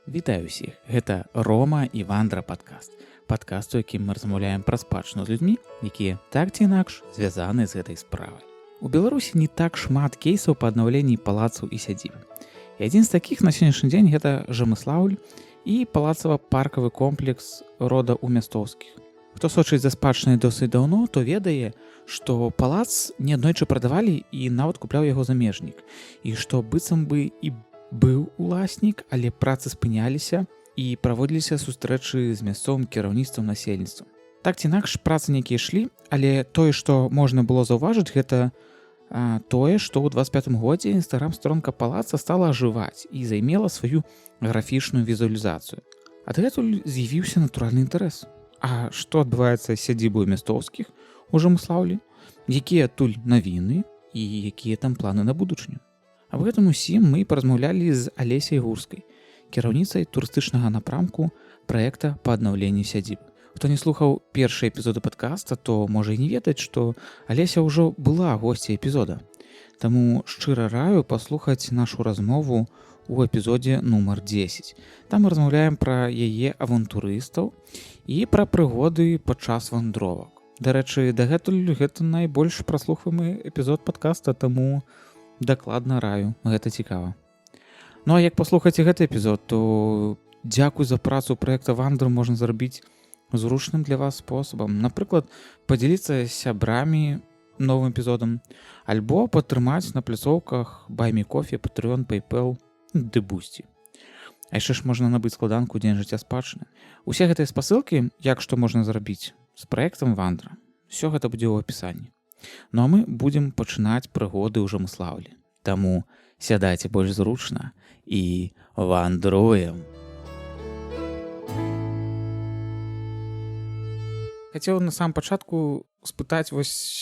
Вітаю ўсіх, гэта Рома і Вандра падкаст. Падкаст, у якім мы размаўляем пра спадчыну з людзьмі, якія так ці інакш звязаны з гэтай справай. У Беларусі не так шмат кейсаў па аднаўленні палацаў і сядзіб. І адзін з такіх на сённяшні дзень гэта Жамыслаўль і палацава-паркавы комплекс рода Умястоўскіх. Хто сочыць за спадчынай досыць даўно, то ведае, што палац неаднойчы прадавалі і нават купляў яго замежнік. І што быццам бы і быў уласнік, але працы спыняліся і праводзіліся сустрэчы з мясцовым кіраўніцтвам насельніцтвам. Так ці інакш працы нейкія ішлі, але тое, што можна было заўважыць, гэта тое, што ў 25-м годзе інстаграм-старонка палаца стала ажываць і займела сваю графічную візуалізацыю. Адгэтуль з'явіўся натуральны інтарэс. А што адбываецца з сядзібай Умястоўскіх у Жамыслаўлі? Якія адтуль навіны і якія там планы на будучыню? Аб гэтым усім мы паразмаўлялі з Алесяй Гурскай, кіраўніцай турыстычнага напрамку праекта па аднаўленні сядзіб. Хто не слухаў першыя эпізоды падкаста, то можа і не ведаць, што Алеся ўжо была госцяй эпізода. Таму шчыра раю паслухаць нашу размову ў эпізодзе нумар 10. Там мы размаўляем пра яе авантурыстаў і пра прыгоды падчас вандровак. Дарэчы, дагэтуль гэта найбольш праслухваемы эпізод падкаста, таму дакладна раю, гэта цікава. Ну а як паслухаце гэты эпізод, то дзякуй за працу праекта Вандру можна зрабіць зручным для вас спосабам. Напрыклад, падзяліцца з сябрамі новым эпізодам, альбо падтрымаць на пляцоўках Buy Me Coffee, Patreon, PayPal, ды Boosty. А яшчэ ж можна набыць складанку Дзень жыцця спадчыны. Усе гэтыя спасылкі, як што можна зрабіць з праектам Вандра, усё гэта будзе ў апісанні. Ну а мы будзем пачынаць прыгоды ў Жамыслаўлі. Таму сядайце больш зручна і вандруем. Хацеў на самым пачатку спытаць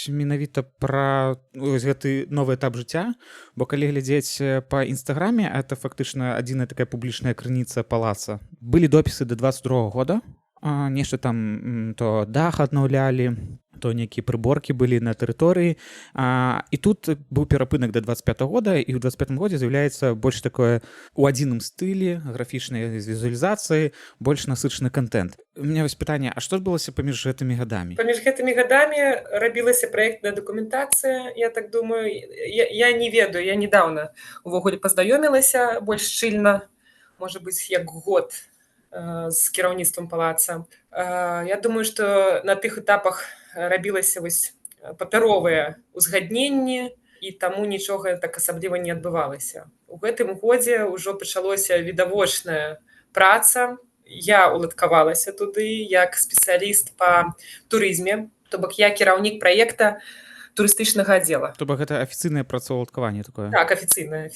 менавіта пра гэты новы этап жыцця, бо калі глядзець па інстаграме, это фактычна адзіная такая публічная крыніца палаца. Былі допісы да 22-го года, нешта там то дах аднаўлялі, то нейкія прыборкі былі на тэрыторыі. І тут быў перапынак да 25-го года, і ў 25-м годзе з'яўляецца больш такое у адзіным стылі, графічнай візуалізацыі, больш насычаны контент. У меня вось пытанне, а што адбылося паміж гэтымі гадамі? Паміж гэтымі гадамі рабілася праектная дакументацыя, я так думаю. Я не ведаю, я недавно увогуле пазнаёмілася больш шчыльна, можа быць, як год з кіраўніцтвам палаца. Я думаю, што на тых этапах рабілася вось папяровыя ўзгадненні, і таму нічога так асабліва не адбывалася. У гэтым годзе ўжо пачалося відавочная праца. Я уладкавалася туды як спецыяліст па турызме, то бок я кіраўнік праекта турыстычнага аддзела. То бок гэта афіцыйнае працаўладкаванне такое? Так, афіцыйнае.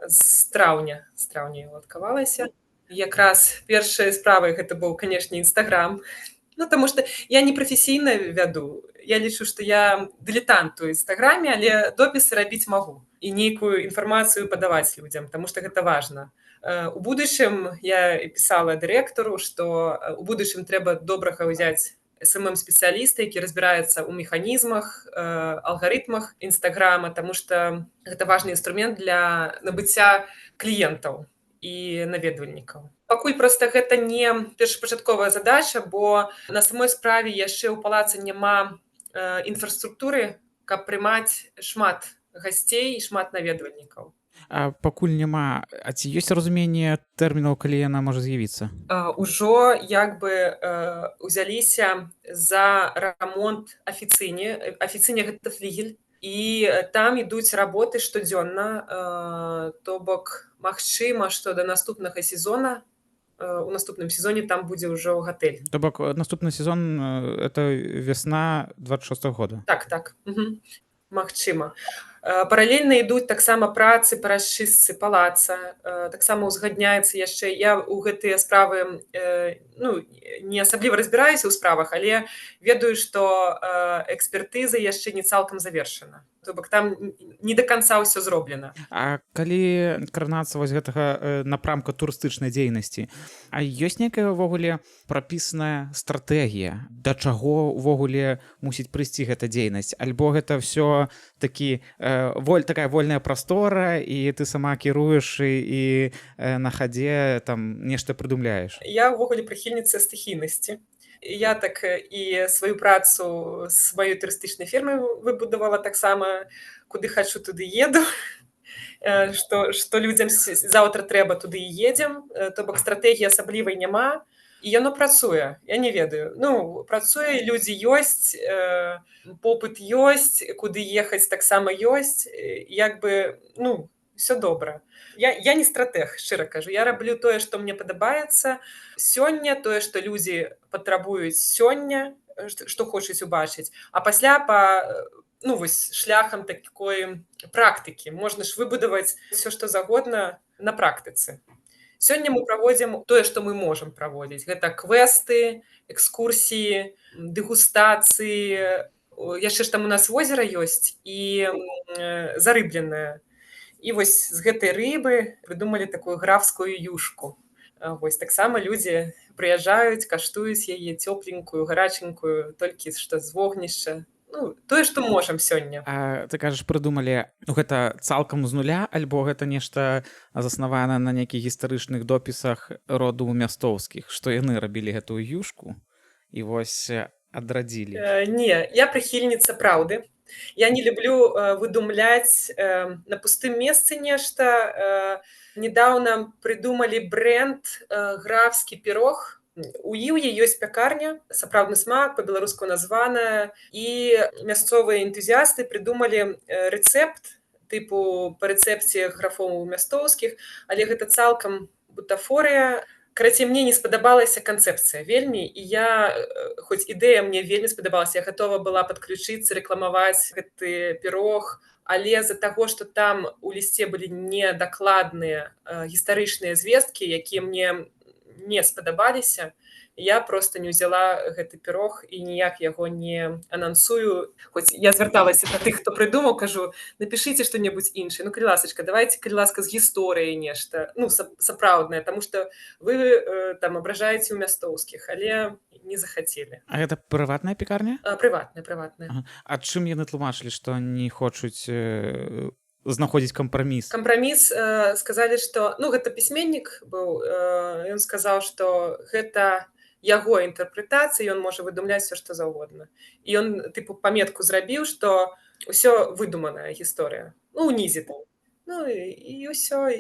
З траўня я уладкавалася. Якраз першай справай гэта быў, канешне, Інстаграм. Ну, таму што я не прафесійна вяду. Я лічу, што я дылетант у Інстаграме, але допісы рабіць магу. І нейкую інфармацыю падаваць людзям, таму што гэта важна. У будучым я пісала дырэктару, што у будучым трэба добрага ўзяць СММ-спецыяліста, які разбіраецца ў механізмах, алгарытмах Інстаграма, таму што гэта важны інструмент для набыцця кліентаў і наведвальнікаў. Пакуль проста гэта не першапачатковая задача, бо на самой справе яшчэ ў палацы няма інфраструктуры, каб прымаць шмат гасцей і шмат наведвальнікаў. А пакуль няма, а ці ёсць разуменне тэрмінаў, калі яна можа з'явіцца? Ужо як бы узяліся за рамонт афіцыне. Афіцыне гэта флігель. І там ідуць работы штодзённа, то бок магчыма, што да наступнага сезона, у наступным сезоне там будзе ўжо гатэль. То бок наступны сезон это вясна 26-го года. Так. Магчыма. Паралельна ідуць таксама працы па расчыстцы палаца, таксама ўзгадняецца яшчэ. Я ў гэтыя справы не асабліва разбіраюся ў справах, але ведаю, што экспертыза яшчэ не цалкам завершана. То бок там не да канца ўсё зроблена. А калі кранацца вось гэтага напрамка турыстычнай дзейнасці, а ёсць нейкая ўвогуле прапісаная стратэгія, да чаго ўвогуле мусіць прыйсці гэта дзейнасць, альбо гэта ўсё такі такая вольная прастора і ты сама кіруеш і на хадзе там нешта прыдумляеш? Я ўвогуле прыхільніца стыхійнасці. Я так і сваю працу з маёй турыстычнай фірмай выбудавала таксама, куды хачу, туды еду. Што людзям заўтра трэба, туды і едзем. То бок стратэгіі асаблівай няма, і яно працуе. Я не ведаю. Ну, працуе, людзі ёсць, попыт ёсць, куды ехаць таксама ёсць. Як бы, ну, ўсё добра. Я не стратэг, шчыра кажу. Я раблю тое, што мне падабаецца сёння, тое, што людзі патрабуюць сёння, што хочуць убачыць. А пасля вось шляхам такой практыкі. Можна ж выбудаваць ўсё, што загодна на практыцы. Сёння мы праводзім тое, што мы можам праводзіць. Гэта квесты, экскурсіі, дэгустацыі. Яшчэ ж там у нас возера ёсць і зарыбленае. І вось з гэтай рыбы прыдумалі такую графскую юшку. Вось таксама людзі прыязджаюць, каштуюць яе цёпленькую, гараченькую, толькі што з вогнішча. Ну, тое, што можам сёння. А ты кажаш, прыдумалі, гэта цалкам з нуля, альбо гэта нешта заснавана на нейкіх гістарычных допісах роду мястоўскіх, што яны рабілі гэтую юшку і вось адрадзілі? Не, я прыхільніца праўды. Я не люблю выдумляць на пустым месцы нешта. Недаўна прыдумалі брэнд графскі пірог. У Іўе ёсць пякарня, сапраўдны смак, па-беларуску названая, і мясцовыя энтузіасты прыдумалі рэцэпт, тыпу па рэцэпце графоў мястоўскіх, але гэта цалкам бутафорыя. Карацей, мне не спадабалася канцэпцыя вельмі, і я, хоць ідэя мне вельмі спадабалася, я гатова была падключыцца, рэкламаваць гэты пірог, але з-за таго, што там у лісце былі недакладныя гістарычныя звесткі, якія мне не спадабаліся, я проста не ўзяла гэты пірог і ніяк яго не анансую. Хоць я звярталася да тых, хто прыдумаў, кажу, напішыце што-небудзь іншае. Ну, калі ласачка, давайце, калі ласка, з гісторыяй нешта, ну, сапраўднае, таму што вы там абражаеце ў мястоўскіх, але не захацелі. А гэта прыватная пекарня? Прыватная. А чым яны тлумачылі, што не хочуць знаходзіць кампраміс? Кампраміс сказалі, што, ну, гэта пісьменнік быў, ён сказаў, што гэта яго інтэрпрэтацыя, ён можа выдумляць все, што заўгодна. І ён, тыпу, паметку зрабіў, што ўсё выдуманая гісторыя. Ну, унізе там. Ну, і ўсё.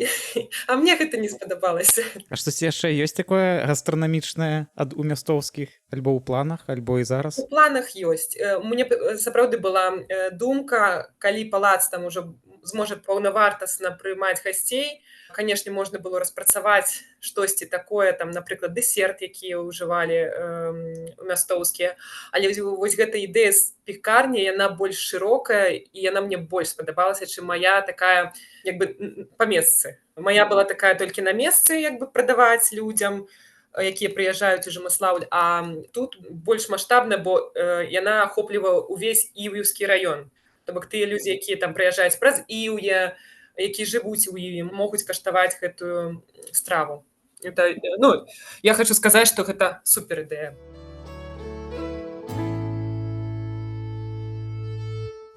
А мне гэта не спадабалася. А штосьці яшчэ ёсць такое гастранамічнае у мястоўскіх? Альбо ў планах, альбо і зараз? У планах ёсць. Мне сапраўды была думка, калі палац там ужо зможа паўнавартасна прымаць гасцей. Канешне, можна было распрацаваць штосьці такое, там, напрыклад, дэсерт, якія ўжывалі мястоўскія. Але вось гэта ідэя з пекарні, яна больш шырокая, і яна мне больш спадабалася, чым мая такая, як бы, па месцы. Мая была такая толькі на месцы, як бы, прадаваць людзям, якія прыязджаюць у Жамаслаўль, а тут больш маштабна, бо яна ахоплівала ўвесь Іўеўскі раён. То бок тыя людзі, якія там прыязджаюць праз Іўе, якія жывуць у Іўе, могуць каштаваць гэтую страву. Это, ну, я хочу сказаць, што гэта супер ідэя.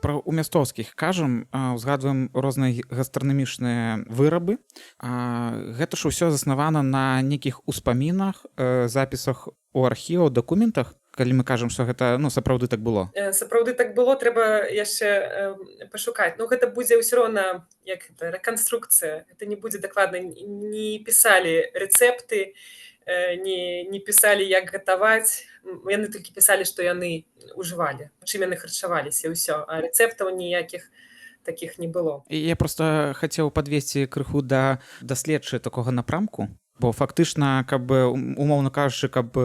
Пра у мястоўскіх кажам, узгадваем розныя гастранамічныя вырабы. Гэта ж усё заснавана на нейкіх успамінах, запісах у архівах, дакументах. Калі мы кажам, што гэта, ну, сапраўды так было? Сапраўды так было, трэба яшчэ пашукаць. Ну, гэта будзе ўсё роўна, як гэта, рэканструкцыя. Гэта не будзе дакладна, не пісалі рэцэпты, не пісалі, як гатаваць. Яны толькі пісалі, што яны ўжывалі, чым яны харчаваліся, і ўсё. А рэцэптаў ніякіх такіх не было. І я проста хацеў падвесці крыху да даследчыя такога напрамку. Бо фактычна, каб, умоўна кажучы, каб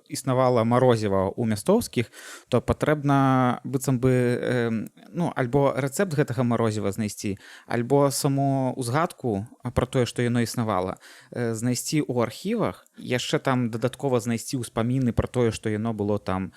існавала марозіва ў мястоўскіх, то патрэбна быццам бы, ну, альбо рэцэпт гэтага марозіва знайсці, альбо саму ўзгадку пра тое, што яно існавала, знайсці ў архівах, Яшчэ там дадаткова знайсці ўспаміны пра тое, што яно было там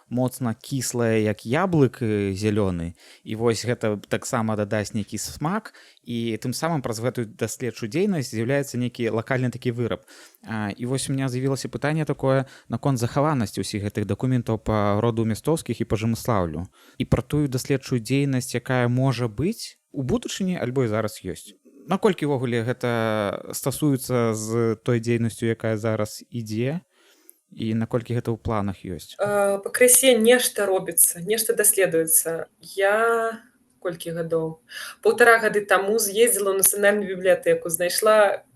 моцна кіслае, як яблык зялёны. І вось гэта таксама дадаць нейкі смак, і тым самым праз гэтую даследчую дзейнасць з'яўляецца нейкі лакальны такі выраб. І вось у меня з'явілася пытанне такое наконт захаванасці ўсіх гэтых дакументаў па роду Мястоўскіх і па Жымыслаўлю. І пра тую даследчую дзейнасць, якая можа быць у будучыні альбо і зараз ёсць. Наколькі ўвогуле гэта стасуецца з той дзейнасцю, якая зараз ідзе, і наколькі гэта ў планах ёсць? Пакрысе нешта робіцца, нешта даследуецца. Я колькі гадоў? 1,5 гады таму з'ездзіла ў нацыянальную бібліятэку, знайшла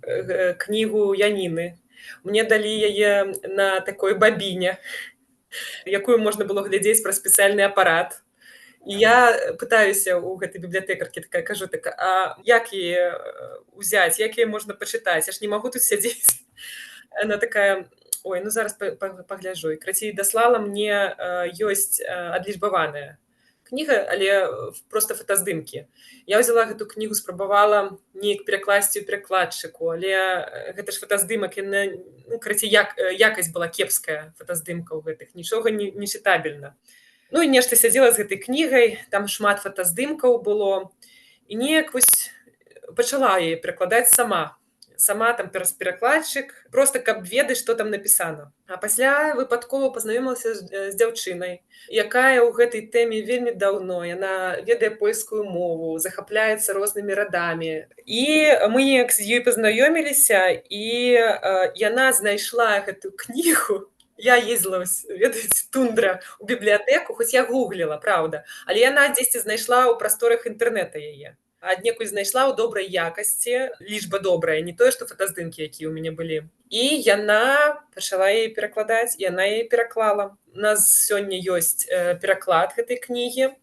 кнігу Яніны. Мне далі яе на такой бабіне, якую можна было глядзець праз спецыяльны апарат. І я пытаюся ў гэтай бібліятэкаркі, такая кажу, так, а як яе ўзяць, як яе можна пачытаць? Я ж не магу тут сядзець. Она такая, ой, ну зараз пагляджу. І крацей даслала мне, ёсць адлічбаваная кніга, але проста фотаздымкі. Я ўзяла гэту кнігу, спрабавала неяк перакласці ў перакладчыку, але гэта ж фотаздымак, яна, ну, крацей, якасць была кепская, фотаздымка ў гэтых, нічога не чытабельна. Ну і нешта сядзела з гэтай кнігай, там шмат фотаздымкаў было, і неяк вось пачала яе перакладаць сама. Сама там праз перакладчык, проста каб ведаць, што там напісана. А пасля выпадкова пазнаёмілася з дзяўчынай, якая ў гэтай тэме вельмі даўно. Яна ведае польскую мову, захапляецца рознымі радамі. І мы неяк з ёй пазнаёміліся, і яна знайшла гэтую кнігу. Я ездзіла, ведаеце, тундра ў бібліятэку, хоць я гугліла, праўда, але яна дзесьці знайшла ў прасторах інтэрнэта яе. Аднекуль знайшла ў добрай якасці, лічба добрая, не тое, што фотаздымкі, якія ў мяне былі. І яна пачала яе перакладаць, яна яе пераклала. У нас сёння ёсць пераклад гэтай кнігі.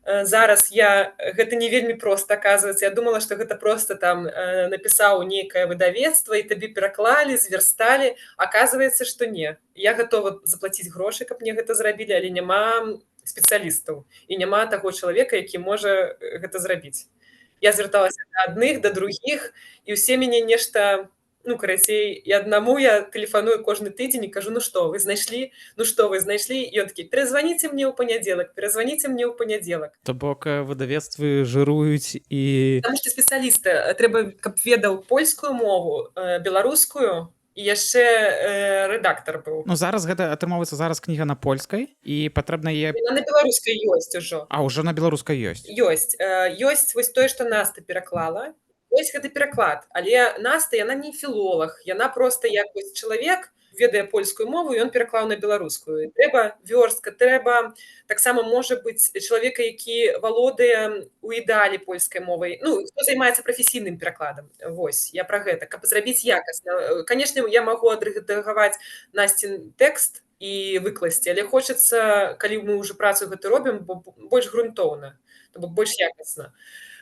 Зараз гэта не вельмі проста, аказваецца. Я думала, што гэта проста там напісаў нейкае выдавецтва, і табе пераклалі, зверсталі. Аказваецца, што не. Я гатова заплаціць грошы, каб мне гэта зрабілі, але няма спецыялістаў. І няма таго чалавека, які можа гэта зрабіць. Я звярталася да адных, да другіх, і ўсе мяне нешта, ну, карацей, і аднаму я тэлефаную кожны тыдзень і кажу, ну што, вы знайшлі? Ну што, вы знайшлі? І ён такі, перазваніце мне ў панядзелак, перазваніце мне ў панядзелак. То бок выдавецтвы жыруюць і... Таму што спецыялісты трэба, каб ведаў польскую мову, беларускую, і яшчэ рэдактар быў. Ну, зараз гэта, атрымоўваецца, зараз кніга на польскай, і патрэбна яе... Яна на беларускай ёсць ужо. А, ўжо на беларускай ёсць? Ёсць. Ёсць вось тое, што Наста пераклала. Ёсць гэты пераклад, але Наста, яна не філолаг, яна проста як вось чалавек, ведае польскую мову, і ён пераклаў на беларускую. Трэба вёрстка, трэба таксама, можа быць, чалавека, які валодае ў ідэале польскай мовай. Ну, хто займаецца прафесійным перакладам. Вось, я пра гэта, каб зрабіць якасна. Канешне, я магу адрэдагаваць Насцін тэкст і выкласці, але хочацца, калі мы ўжо працу гэту робім, больш грунтоўна, то бок больш якасна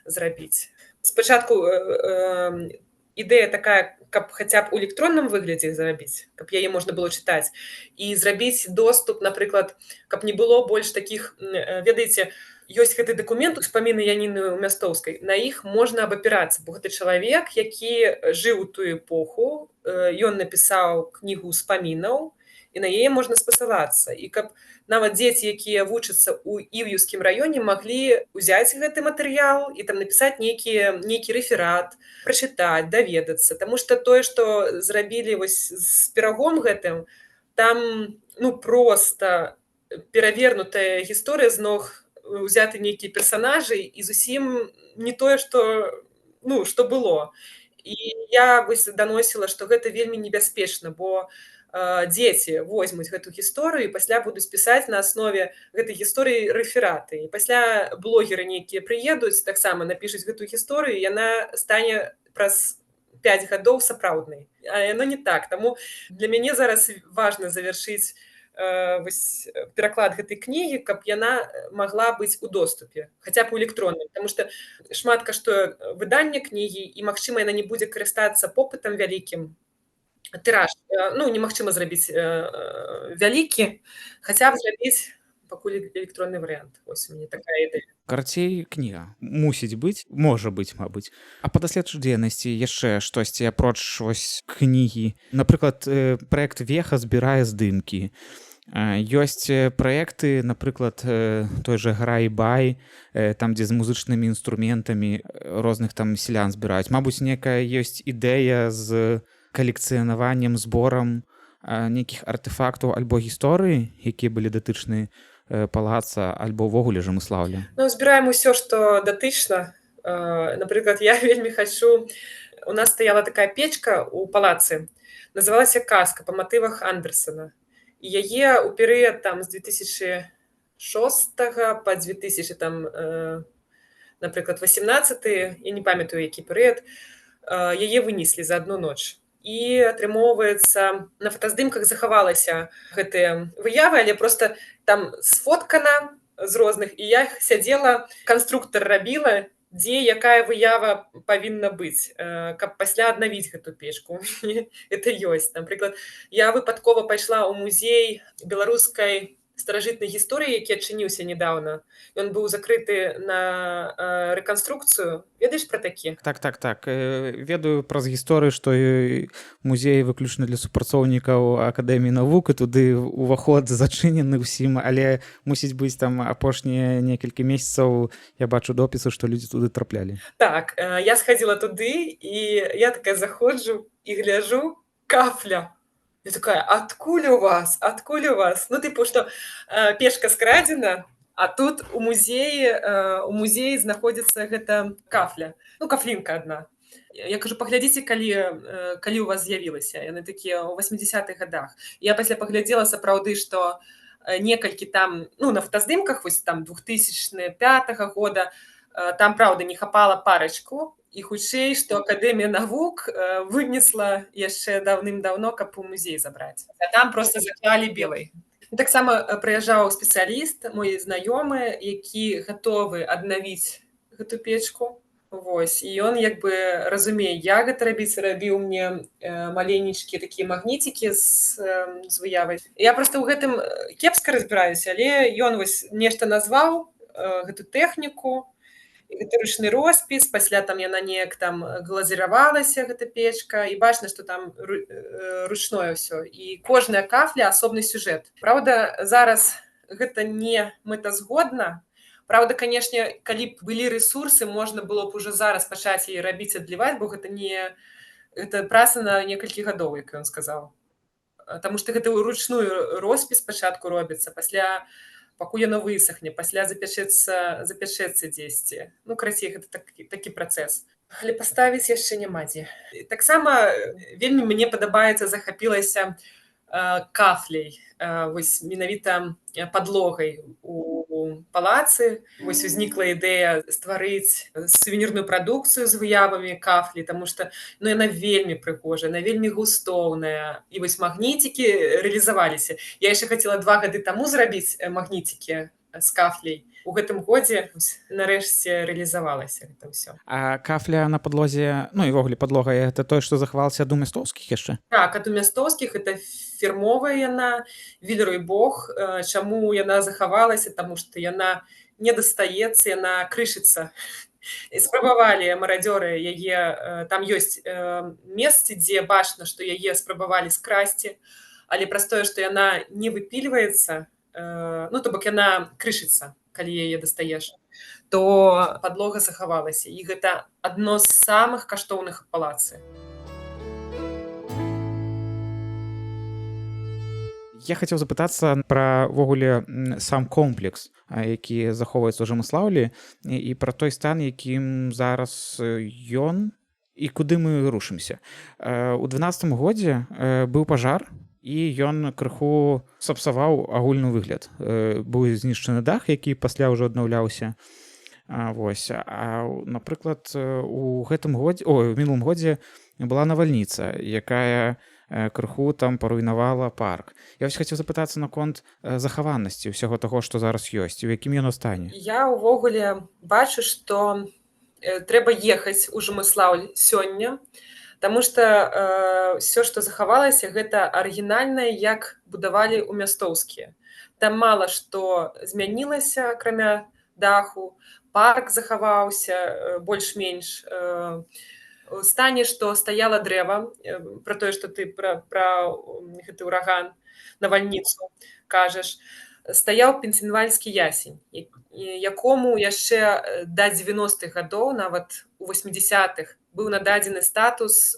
зрабіць. Спачатку ідэя такая, каб хаця б у электронным выглядзе зрабіць, каб яе можна было чытаць, і зрабіць доступ, напрыклад, каб не было больш такіх, ведаеце, ёсць гэты дакумент, успаміны Яніны Мястоўскай, на іх можна абапірацца, бо гэта чалавек, які жыў у тую эпоху, ён напісаў кнігу ўспамінаў, і на яе можна спасылацца. І каб нават дзеці, якія вучацца ў Івіўскім раёне, маглі ўзяць гэты матэрыял і там напісаць нейкі рэферат, прачытаць, даведацца. Таму што тое, што зрабілі вось з пірагом гэтым, там, ну, проста перавернутая гісторыя, з ног узяты нейкія персанажы, і зусім не тое, што было. І я вось даносіла, што гэта вельмі небяспечна, бо дзеці возьмуць гэту гісторыю і пасля будуць пісаць на аснове гэтай гісторыі рэфераты. І пасля блогеры нейкія прыедуць, таксама напішуць гэтую гісторыю, яна стане праз 5 гадоў сапраўднай. А яно не так. Таму для мяне зараз важна завяршыць пераклад гэтай кнігі, каб яна магла быць у доступе, хаця б у электронным, таму што шмат каштуе выданне кнігі, і, магчыма, яна не будзе карыстацца попытам вялікім. Тыраж, ну, немагчыма зрабіць вялікі, хаця б зрабіць пакуль электронны варыянт. Вось у мяне такая ідэя. Карацей, кніга мусіць быць, можа быць, мабыць. А па даследчай дзейнасці яшчэ штосьці апроч вось кнігі. Напрыклад, праект Веха збірае здымкі. Ёсць праекты, напрыклад, той жа Грай-бай, там, дзе з музычнымі інструментамі розных там сялян збіраюць. Мабыць, некая ёсць ідэя з калекцыянаваннем, зборам нейкіх артэфактаў альбо гісторыі, якія былі датычныя палаца альбо ўвогуле Жамыслаўля. Ну, збіраем усё, што датычна. Напрыклад, я вельмі хачу. У нас стаяла такая печка ў палацы, называлася «Казка» па матывах Андерсена. І яе ў перыяд там з 2006 па 2000 там, напрыклад, 18, я не памятаю, які перыяд, яе вынеслі за адну ноч. І атрымоўваецца, на фотаздымках захавалася гэтыя выявы, але проста там сфоткана з розных, і я сядзела, канструктар рабіла, дзе якая выява павінна быць, каб пасля аднавіць гэту печку. Это ёсць. Напрыклад, я выпадкова пайшла ў музей беларускай старажытнай гісторыі, які адчыніўся нядаўна. Ён быў закрыты на рэканструкцыю. Ведаеш пра такі? Так. Ведаю праз гісторыю, што музей выключна для супрацоўнікаў Акадэміі навук, і туды ўваход зачынены ўсім, але мусіць быць там апошнія некалькі месяцаў, я бачу допісы, што людзі туды траплялі. Так, я схадзіла туды, і я такая заходжу і гляджу, кафля. Я такая, адкуль у вас? Ну, тыпу, што печка скрадзена, а тут у музеі знаходзіцца гэта кафля. Ну, кафлінка адна. Я кажу, паглядзіце, калі ў вас з'явілася. Яны такія ў 80-х гадах. Я пасля паглядзела сапраўды, што некалькі там, ну, на фотаздымках, вось там 2005 года, там, праўда, не хапала парачку, і хутчэй, што Акадэмія навук вынесла яшчэ даўным-даўно, каб у музей забраць. А там проста заклалі белай. Таксама прыязджаў спецыяліст, мой знаёмы, які гатовы аднавіць гэту печку. Вось, і ён як бы разумее, як гэта рабіць, рабіў мне маленечкі такія магніцікі з выявай. Я проста ў гэтым кепска разбіраюся, але ён вось нешта назваў, гэту тэхніку, гэта ручны роспіс, пасля там яна неяк там глазіравалася, гэта печка, і бачна, што там ручное ўсё. І кожная кафля асобны сюжэт. Праўда, зараз гэта не мэтазгодна. Праўда, канешне, калі б былі рэсурсы, можна было б ужо зараз пачаць яе рабіць, адліваць, бо гэта праца на некалькі гадоў, як ён сказаў. Таму што гэта ручную роспіс спачатку робіцца, пасля пакуль яно высахне, пасля запячэцца дзесьці. Ну, карацей, гэта такі працэс. Але паставіць яшчэ няма дзе. Таксама вельмі мне падабаецца, захапілася кафляй, вось менавіта падлогай у палацы. Вось узнікла ідэя стварыць сувенірную прадукцыю з выявамі кафлі, таму што яна вельмі прыгожая, яна вельмі густоўная. І вось магніцікі рэалізаваліся. Я яшчэ хацела 2 гады таму зрабіць магніцікі з кафляй. У гэтым годзе нарэшце рэалізавалася гэта ўсё. А кафля на падлозе, ну і ўвогуле падлога, гэта тое, што захавалася ад умястоўскіх яшчэ? Так, ад умястоўскіх, гэта фірмовая яна, Вільруй Бог. Чаму яна захавалася? Таму што яна не дастаецца, яна крышыцца. Спрабавалі марадзёры яе, там ёсць месцы, дзе бачна, што яе спрабавалі скрасці, але праз тое, што яна не выпільваецца, ну, то бок яна крышыцца, калі яе дастаеш, то падлога захавалася. І гэта адно з самых каштоўных палацы. Я хацеў запытацца пра ўвогуле сам комплекс, які захоўваецца ў Жамыслаўлі, і пра той стан, якім зараз ён і куды мы рушымся. У 12-м годзе быў пажар, і ён крыху сапсаваў агульны выгляд. Быў знішчаны дах, які пасля ўжо аднаўляўся. Вось. А, напрыклад, у мінулым годзе была навальніца, якая крыху там паруйнавала парк. Я вось хацеў запытацца наконт захаванасці ўсяго таго, што зараз ёсць, у якім яно стане. Я ўвогуле бачу, што трэба ехаць у Жамыслаўль сёння, таму што ўсё, што захавалася, гэта арыгінальнае, як будавалі ў мястоўскія. там мала што змянілася, акрамя даху. Парк захаваўся больш-менш у стане, што стаяла дрэва, пра тое, што ты пра гэты ўраган, навальніцу кажаш. Стаяў пенсільваньскі ясень, якому яшчэ да 90-х гадоў, нават у 80-х, быў нададзены статус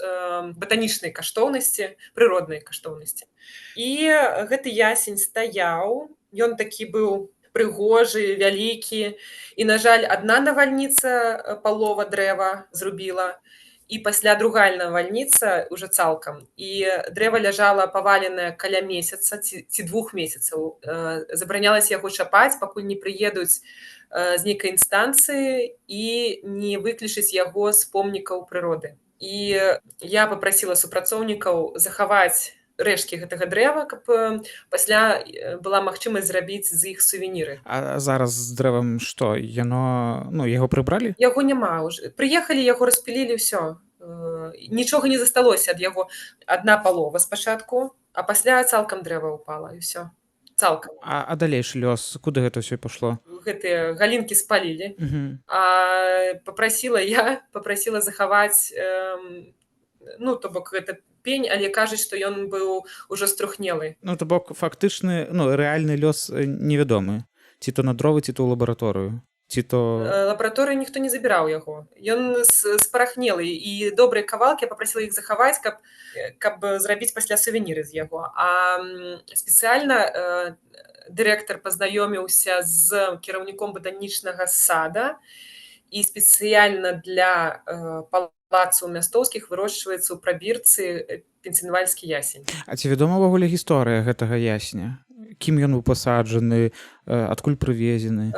батанічнай каштоўнасці, прыроднай каштоўнасці. І гэты ясень стаяў, ён такі быў прыгожы, вялікі, і, на жаль, адна навальніца палова дрэва зрубіла, і пасля другая навальніца ўжо цалкам. І дрэва ляжала паваленае каля месяца ці 2 месяцаў. Забаранялася яго чапаць, пакуль не прыедуць з нейкай інстанцыі і не выключыць яго з помнікаў прыроды. І я папрасіла супрацоўнікаў захаваць рэшткі гэтага дрэва, каб пасля была магчымасць зрабіць з іх сувеніры. А зараз з дрэвам што? Яго прыбралі? Яго няма ўжо. Прыехалі, яго распілілі, ўсё. Нічога не засталося ад яго. Адна палова спачатку, а пасля цалкам дрэва ўпала, і ўсё. Цалкам. А далейшы лёс, куды гэта ўсё пайшло? Гэтыя галінкі спалілі. А папрасіла захаваць, то бок гэта пень, але кажуць, што ён быў ужо струхнелы. То бок фактычны, рэальны лёс невядомы. Ці то на дровы, ці то ў лабараторыю. Лабараторыю ніхто не забіраў яго. Ён спарахнелы, і добрыя кавалкі, я папрасіла іх захаваць, каб зрабіць пасля сувеніры з яго. А спецыяльна дырэктар пазнаёміўся з кіраўніком батанічнага сада, і спецыяльна для палацу мястоўскіх вырошчваецца ў прабірцы пенсільваньскі ясень. А ці вядома ўвогуле гісторыя гэтага ясеня? Кім ён быў пасаджаны, адкуль прывезены?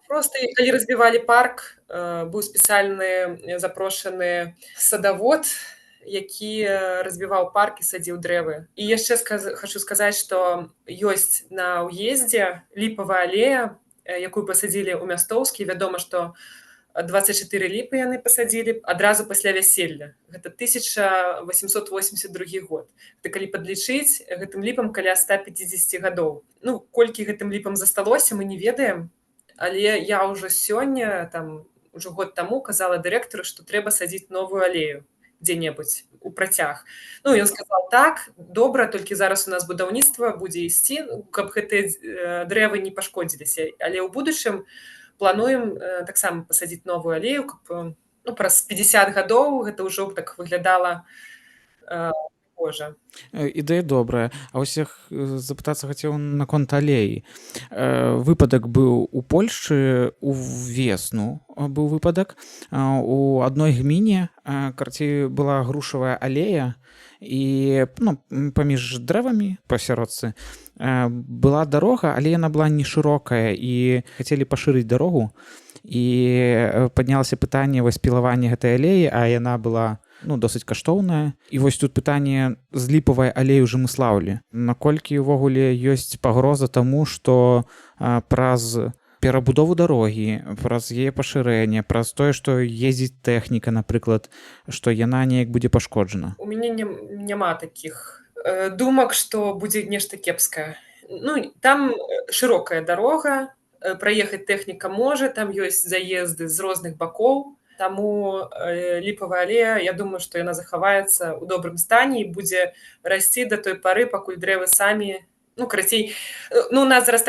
Проста калі разбівалі парк, быў спецыяльны запрошаны садавод, які разбіваў парк і садзіў дрэвы. І яшчэ хачу сказаць, што ёсць на ўездзе ліпавая алея, якую пасадзілі ў мястоўскі. Вядома, што 24 ліпы яны пасадзілі адразу пасля вяселля. Гэта 1882 год. Калі падлічыць, гэтым ліпам каля 150 гадоў. Колькі гэтым ліпам засталося, мы не ведаем, але я ўжо сёння, ўжо год таму казала дырэктару, што трэба садзіць новую алею дзе-небудзь у працяг. Ён сказаў: так, добра, толькі зараз у нас будаўніцтва будзе ісці, каб гэтыя дрэвы не пашкодзіліся. Але ў будучым плануем таксама пасадзіць новую алею, каб праз 50 гадоў гэта ўжо так выглядала прыгожа. Ідэя добрая. А вось я запытацца хацеў наконт алеі. Выпадак быў у Польшчы увесну. Быў выпадак. У адной гміне, карацей, была грушавая алея, і паміж дрэвамі пасяродцы была дарога, але яна была не шырокая, і хацелі пашырыць дарогу, і паднялася пытанне вось пілавання гэтай алеі, а яна была досыць каштоўная. І вось тут пытанне з ліпавай алеі ў Жымыслаўлі. Наколькі ўвогуле ёсць пагроза таму, што праз перабудову дарогі, праз яе пашырэнне, праз тое, што ездзіць тэхніка, напрыклад, што яна неяк будзе пашкоджана? У мяне няма такіх думак, што будзе нешта кепскае. Там шырокая дарога, праехаць тэхніка можа, там ёсць заезды з розных бакоў, таму ліпавая алея, я думаю, што яна захаваецца ў добрым стане і будзе расці да той пары, пакуль дрэвы самі, карацей, у нас зараз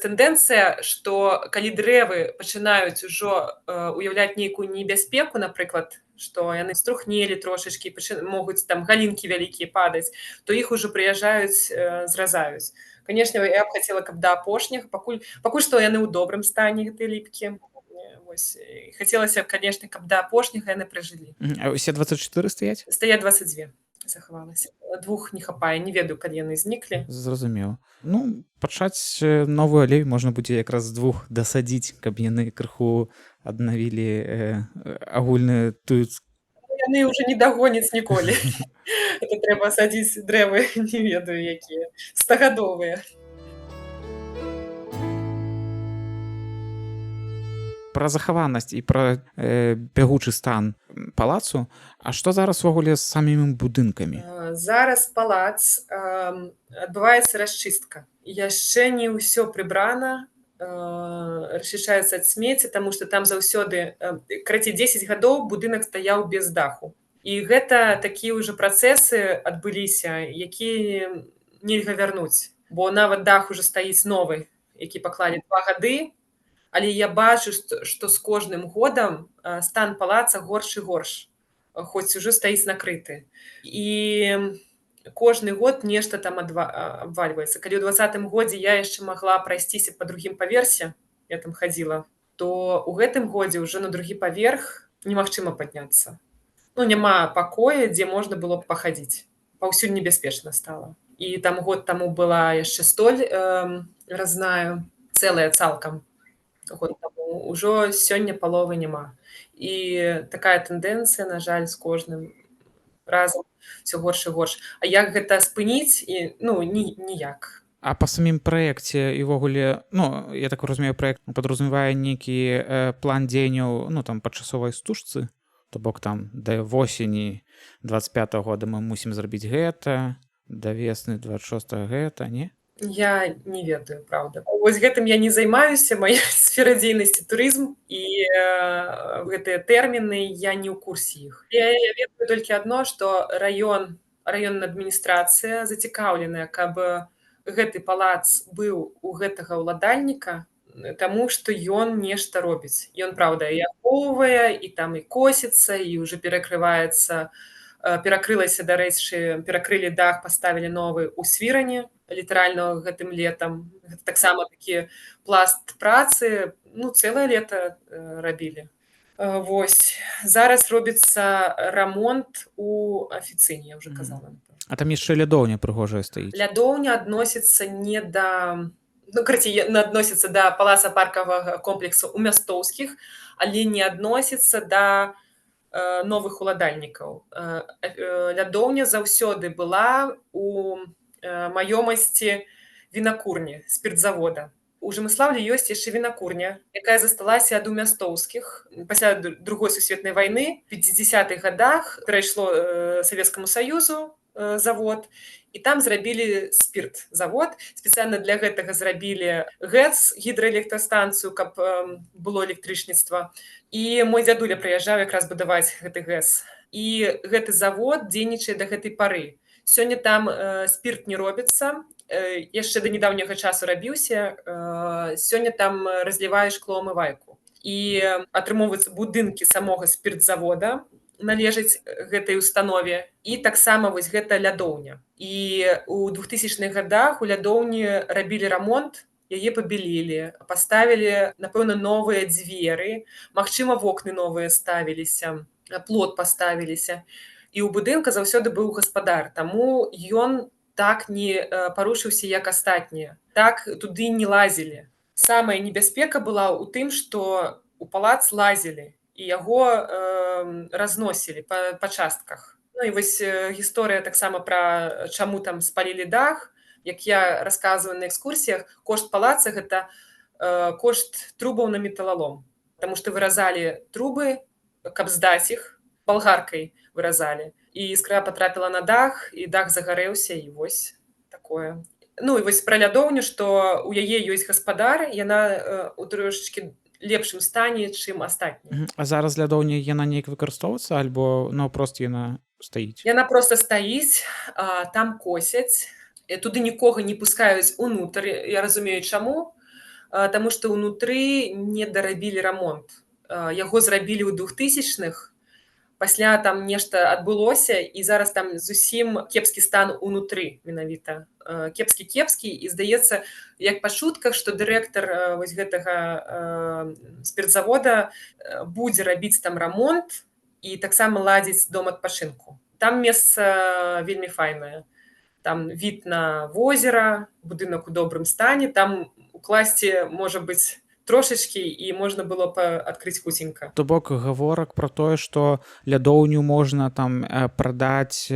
тэндэнцыя, што калі дрэвы пачынаюць ужо уяўляць нейкую небяспеку, напрыклад, што яны струхнелі трошачкі, могуць там галінкі вялікія падаць, то іх ужо прыязджаюць, зразаюць. Канешне, я б хацела, каб да апошняга, пакуль што яны ў добрым стане, гэтыя ліпкі. Хацелася б, канешне, каб да апошняга яны пражылі. А усе 24 стаяць? Стаяць 22. Захавалася. 2 не хапае, не ведаю, калі яны зніклі. Зразумеў. Пачаць новую алею можна будзе якраз з 2 дасадзіць, каб яны крыху аднавілі агульную тую. Яны ўжо не дагоняць ніколі. Это трэба садзіць дрэвы, не ведаю, якія, 100гадовыя. пра захаванасць і пра бягучы стан палацу. А што зараз увогуле з самімі будынкамі? Зараз палац адбываецца расчыстка. Яшчэ не ўсё прыбрана, расчышчаецца ад смецця, таму што там заўсёды карацей 10 гадоў будынак стаяў без даху. І гэта такія ўжо працэсы адбыліся, якія нельга вярнуць, бо нават дах ужо стаіць новы, які паклалі 2 гады, але я бачу, што з кожным годам стан палаца горш і горш, хоць ужо стаіць накрыты. І кожны год нешта там абвальваецца. Калі ў 20-м годзе я яшчэ магла прайсціся па другім паверсе, я там хадзіла, то ў гэтым годзе ўжо на другі паверх немагчыма падняцца. Ну, няма пакоя, дзе можна было б пахадзіць. Паўсюль небяспечна стала. І там год таму была яшчэ столь разная, цэлая цалкам. Год таму. Ужо сёння паловы няма. І такая тэндэнцыя, на жаль, з кожным разам ўсё горш і горш. А як гэта спыніць? Ну, ніяк. А па самім праекце і ўвогуле, ну, я так разумею, праект падразумявае нейкі план дзеянняў, ну, там, па часовай стужцы? То бок там да восені 25-го года мы мусім зрабіць гэта, да весны 26-го гэта, не? Я не ведаю, праўда. Вось гэтым я не займаюся, мая сфера дзейнасці турызм, і гэтыя тэрміны, я не ў курсе іх. Я ведаю толькі адно, што раённая адміністрацыя зацікаўленая, каб гэты палац быў у гэтага ўладальніка, таму што ён нешта робіць. Ён, праўда, і ахоўвае, і там і косіцца, і ўжо перакрылася, дарэчы, перакрылі дах, паставілі новы ў Свіране, літаральна гэтым летам. Гэта таксама такі пласт працы, ну, цэлае лета рабілі. Вось. Зараз робіцца рамонт у афіцыне, я ўжо казала. А там яшчэ лядоўня прыгожая стаіць. Лядоўня адносіцца не да... Ну, карацей, адносіцца да палаца-паркавага комплексу ў Мястоўскіх, але не адносіцца да новых уладальнікаў. Лядоўня заўсёды была у маёмасці вінакурні, спіртзавода. У Жымыслаўлі ёсць яшчэ вінакурня, якая засталася ад у Мястоўскіх. Пасля Другой сусветнай вайны, в 50-х годах, перайшло Савецкаму Саюзу завод, і там зрабілі спірт-завод. Спецыяльна для гэтага зрабілі ГЭС, гідраэлектрастанцыю, каб было электрычніцтва. І мой дзядуля прыязджаў якраз будаваць гэты ГЭС. І гэты завод дзейнічае да гэтай пары. Сёння там спірт не робіцца, яшчэ да недаўняга часу рабіўся, сёння там разлівае шклоўмывайку. І атрымоўваюцца будынкі самога спіртзавода, належыць гэтай установе, і таксама вось гэта лядоўня. І ў 2000-х годах у лядоўні рабілі рамонт, яе пабялілі, паставілі, напэўна, новыя дзверы, магчыма, вокны новыя ставіліся, плот паставіліся. І ў будынка заўсёды быў гаспадар, таму ён так не парушыўся, як астатнія. Так туды не лазілі. Самая небяспека была ў тым, што у палац лазілі, і яго разносілі па частках. Ну і вось гісторыя таксама пра чаму там спалілі дах, як я расказваю на экскурсіях, кошт палаца – гэта кошт трубаў на металалом. Таму што выразалі трубы, каб здаць іх, балгаркай выразалі. І іскра патрапіла на дах, і дах загарэўся, і вось такое. Ну і вось пра лядоўню, што ў яе ёсць гаспадар, яна у трошачкі лепшым стане, чым астатнія. А зараз лядоўня яна неяк выкарыстоўваецца, альбо наўпрост яна стаіць? Яна проста стаіць, там косяць, туды нікога не пускаюць унутр. Я разумею, чаму. Таму што ўнутры не дарабілі рамонт. Яго зрабілі ў 2000-х, пасля там нешта адбылося, і зараз там зусім кепскі стан унутры менавіта. Кепскі, і здаецца, як па чутках, што дырэктар вось гэтага спіртзавода будзе рабіць там рамонт і таксама ладзіць дом адпачынку. Там месца вельмі файнае. Там від на возера, будынак у добрым стане, там укласці, можа быць, трошачкі, і можна было б адкрыць хуценька. То бок гаворак пра тое, што лядоўню можна там прадаць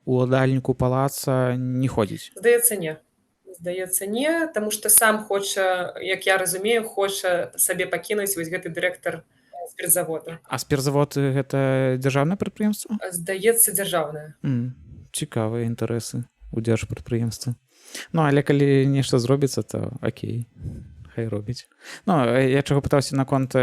уладальніку палаца, не ходзіць? Здаецца, не. Здаецца, не, таму што сам хоча, як я разумею, хоча сабе пакінуць вось гэты дырэктар спіртзавода. А спіртзавод гэта дзяржаўнае прадпрыемства? Здаецца, дзяржаўная. Цікавыя інтарэсы ў дзяржпрадпрыемстве. Ну, але калі нешта зробіцца, то окей, хай робіць. Ну, я чаго пытаўся наконт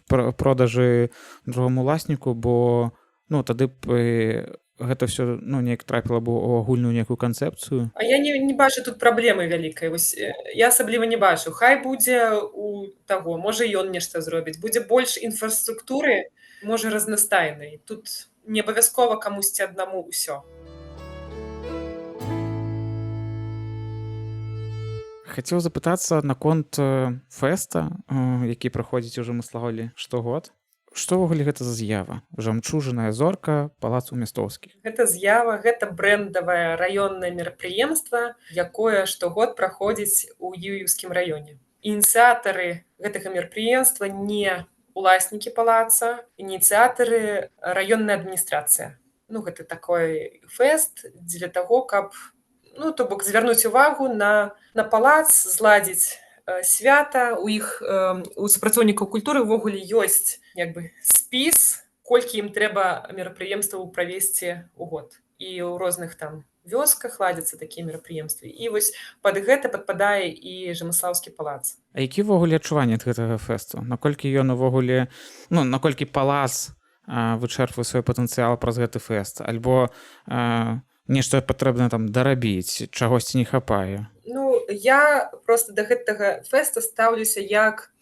продажы другому уласніку, бо ну, тады б гэта ўсё ну, неяк трапіла б у агульную нейкую канцэпцыю. А я не бачу тут праблемы вялікай. Вось я асабліва не бачу. Хай будзе у таго, можа ён нешта зробіць. Будзе больш інфраструктуры, можа разнастайнай. Тут не абавязкова камусьці аднаму ўсё. Хацеў запытацца наконт фэста, які праходзіць у Жамыслаўлі штогод. Што ўвогуле гэта за з'ява? Жамчужаная зорка, палац у Мястоўскіх. Гэта з'ява, гэта брэндавае раённае мерапрыемства, якое штогод праходзіць у Юіўскім раёне. Ініцыятары гэтага мерапрыемства не уласнікі палаца, ініцыятары раённая адміністрацыя. Ну, гэта такой фэст дзеля таго, каб ну, то бок звярнуць увагу на палац, зладзіць свята. У іх у супрацоўнікаў культуры ўвогуле ёсць як бы спіс, колькі ім трэба мерапрыемстваў правесці ў год. І ў розных там вёсках ладзяцца такія мерапрыемствы. І вось пад гэта падпадае і Жамыслаўскі палац. А які ўвогуле адчуванні ад гэтага фэсту? Наколькі ён увогуле, ну, наколькі палац вычэрпвае свой патэнцыял праз гэты фэст? Альбо нешта патрэбна там дарабіць, чагосьці не хапае? Ну, я просто да гэтага фэста стаўлюся як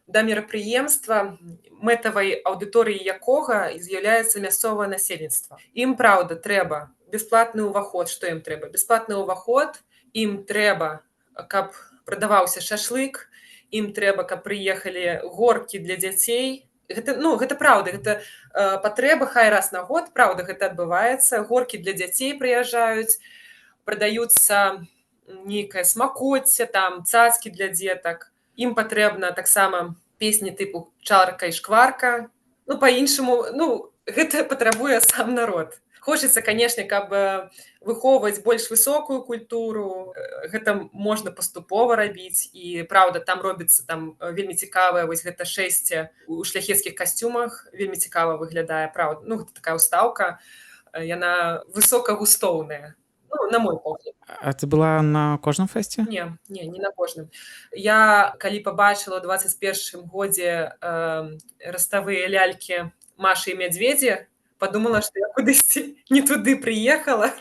да мерапрыемства, мэтавай аўдыторыі якога з'яўляецца мясцовае насельніцтва. Ім, праўда, трэба бясплатны ўваход. Што ім трэба? Бясплатны ўваход. Ім трэба, каб прадаваўся шашлык. Ім трэба, каб прыехалі горкі для дзяцей. Гэта, ну, гэта праўда, гэта патрэба, хай раз на год, праўда, гэта адбываецца. Горкі для дзяцей прыязджаюць, прадаюцца нейкае смакоцце, там цацкі для дзетак. Ім патрэбна таксама песні тыпу «Чарка і шкварка». Ну, па-іншаму, ну, гэта патрабуе сам народ. Хочацца, канешне, каб выхоўваць больш высокую культуру. Гэта можна паступова рабіць. І, праўда, там робіцца там вельмі цікавае вось гэта шэсце ў шляхецкіх касцюмах. Вельмі цікава выглядае, праўда. Ну, гэта такая ўстаўка. Яна высокагустоўная. Ну, на мой погляд. А ты была на кожным фэсце? Не на кожным. Я, калі пабачыла ў 21 годзе раставыя лялькі Машы і мядзведзі, падумала, што я кудысьці не туды прыехала.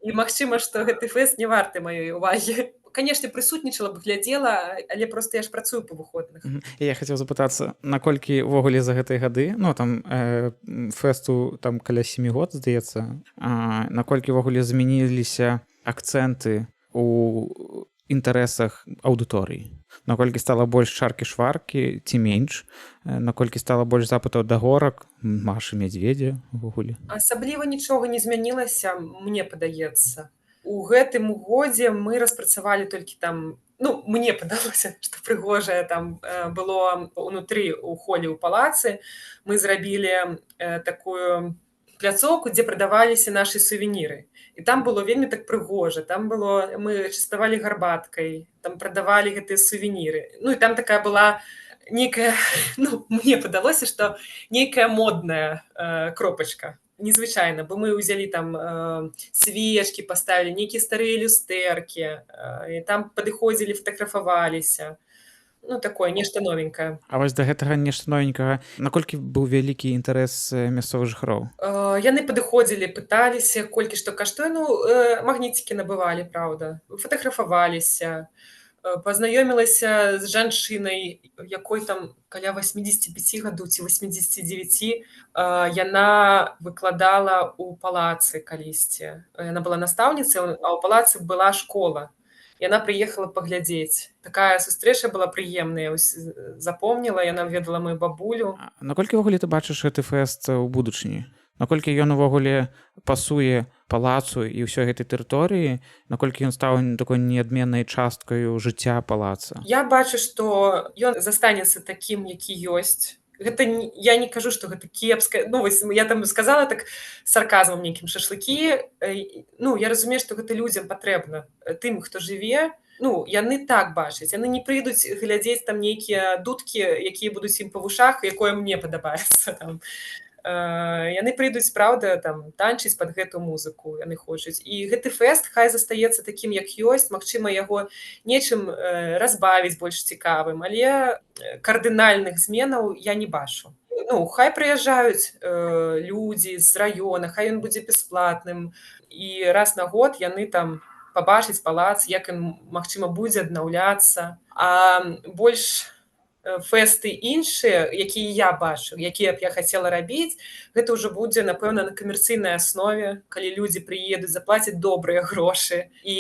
І магчыма, што гэты фэст не варты маёй увагі. Канешне, прысутнічала б, глядзела, але проста я ж працую па выходных. Я хацеў запытацца, наколькі ўвогуле за гэтыя гады, ну, там фэсту там каля 7 год, здаецца, наколькі ўвогуле змяніліся акцэнты у інтарэсах аўдыторыі? Наколькі стала больш чаркі-шваркі ці менш? Наколькі стала больш запытаў да горак, Машы, мядзведзя ўвогуле? Асабліва нічога не змянілася, мне падаецца. У гэтым годзе мы распрацавалі толькі там, ну, мне падалося, што прыгожае там было ўнутры ў холе ў палацы. Мы зрабілі такую пляцоўку, дзе прадаваліся нашы сувеніры. І там было вельмі так прыгожа. Там было, мы частавалі гарбаткай, там прадавалі гэтыя сувеніры. Ну, і там такая была нейкая, ну, мне падалося, што нейкая модная кропачка. Незвычайна, бо мы ўзялі там свечкі, паставілі нейкія старыя люстэркі, і там падыходзілі, фатаграфаваліся. Ну, такое, нешта новенькае. А вось да гэтага нешта новенькага, наколькі быў вялікі інтарэс мясцовых жыхароў? Яны падыходзілі, пыталіся, колькі што каштуе. Ну, магніцікі набывалі, праўда, фатаграфаваліся. Пазнаёмілася з жанчынай, якой там каля 85 гадоў ці 89. Яна выкладала ў палацы калісьці. Яна была настаўніцай, а ў палацы была школа. Яна прыехала паглядзець. Такая сустрэча была прыемная, запомніла, яна ведала мою бабулю. Наколькі ўвогуле ты бачыш гэты фэст у будучыні? Наколькі ён увогуле пасуе палацу і ўсёй гэтай тэрыторыі, наколькі ён стаў такой неадменнай часткаю жыцця палаца? Я бачу, што ён застанецца такім, які ёсць. Гэта я не кажу, што гэта кепска. Ну, вось я там сказала так сарказмам нейкім шашлыкі. Ну, я разумею, што гэта людзям патрэбна. Тым, хто жыве, ну, яны так бачаць. Яны не прыйдуць глядзець там нейкія дудкі, якія будуць ім па вушах, якое мне падабаецца там. Яны прыйдуць, праўда, там танчыць пад гэту музыку, яны хочуць. І гэты фэст хай застаецца такім, як ёсць. Магчыма, яго нечым разбавіць больш цікавым, але кардынальных зменаў я не бачу. Ну, хай прыязджаюць людзі з раёна, хай ён будзе бясплатным. І раз на год яны там пабачыць палац, як ім, магчыма, будзе аднаўляцца. А больш фэсты іншыя, якія я бачу, якія б я хацела рабіць, гэта ўжо будзе, напэўна, на камерцыйнай аснове, калі людзі прыедуць, заплацяць добрыя грошы і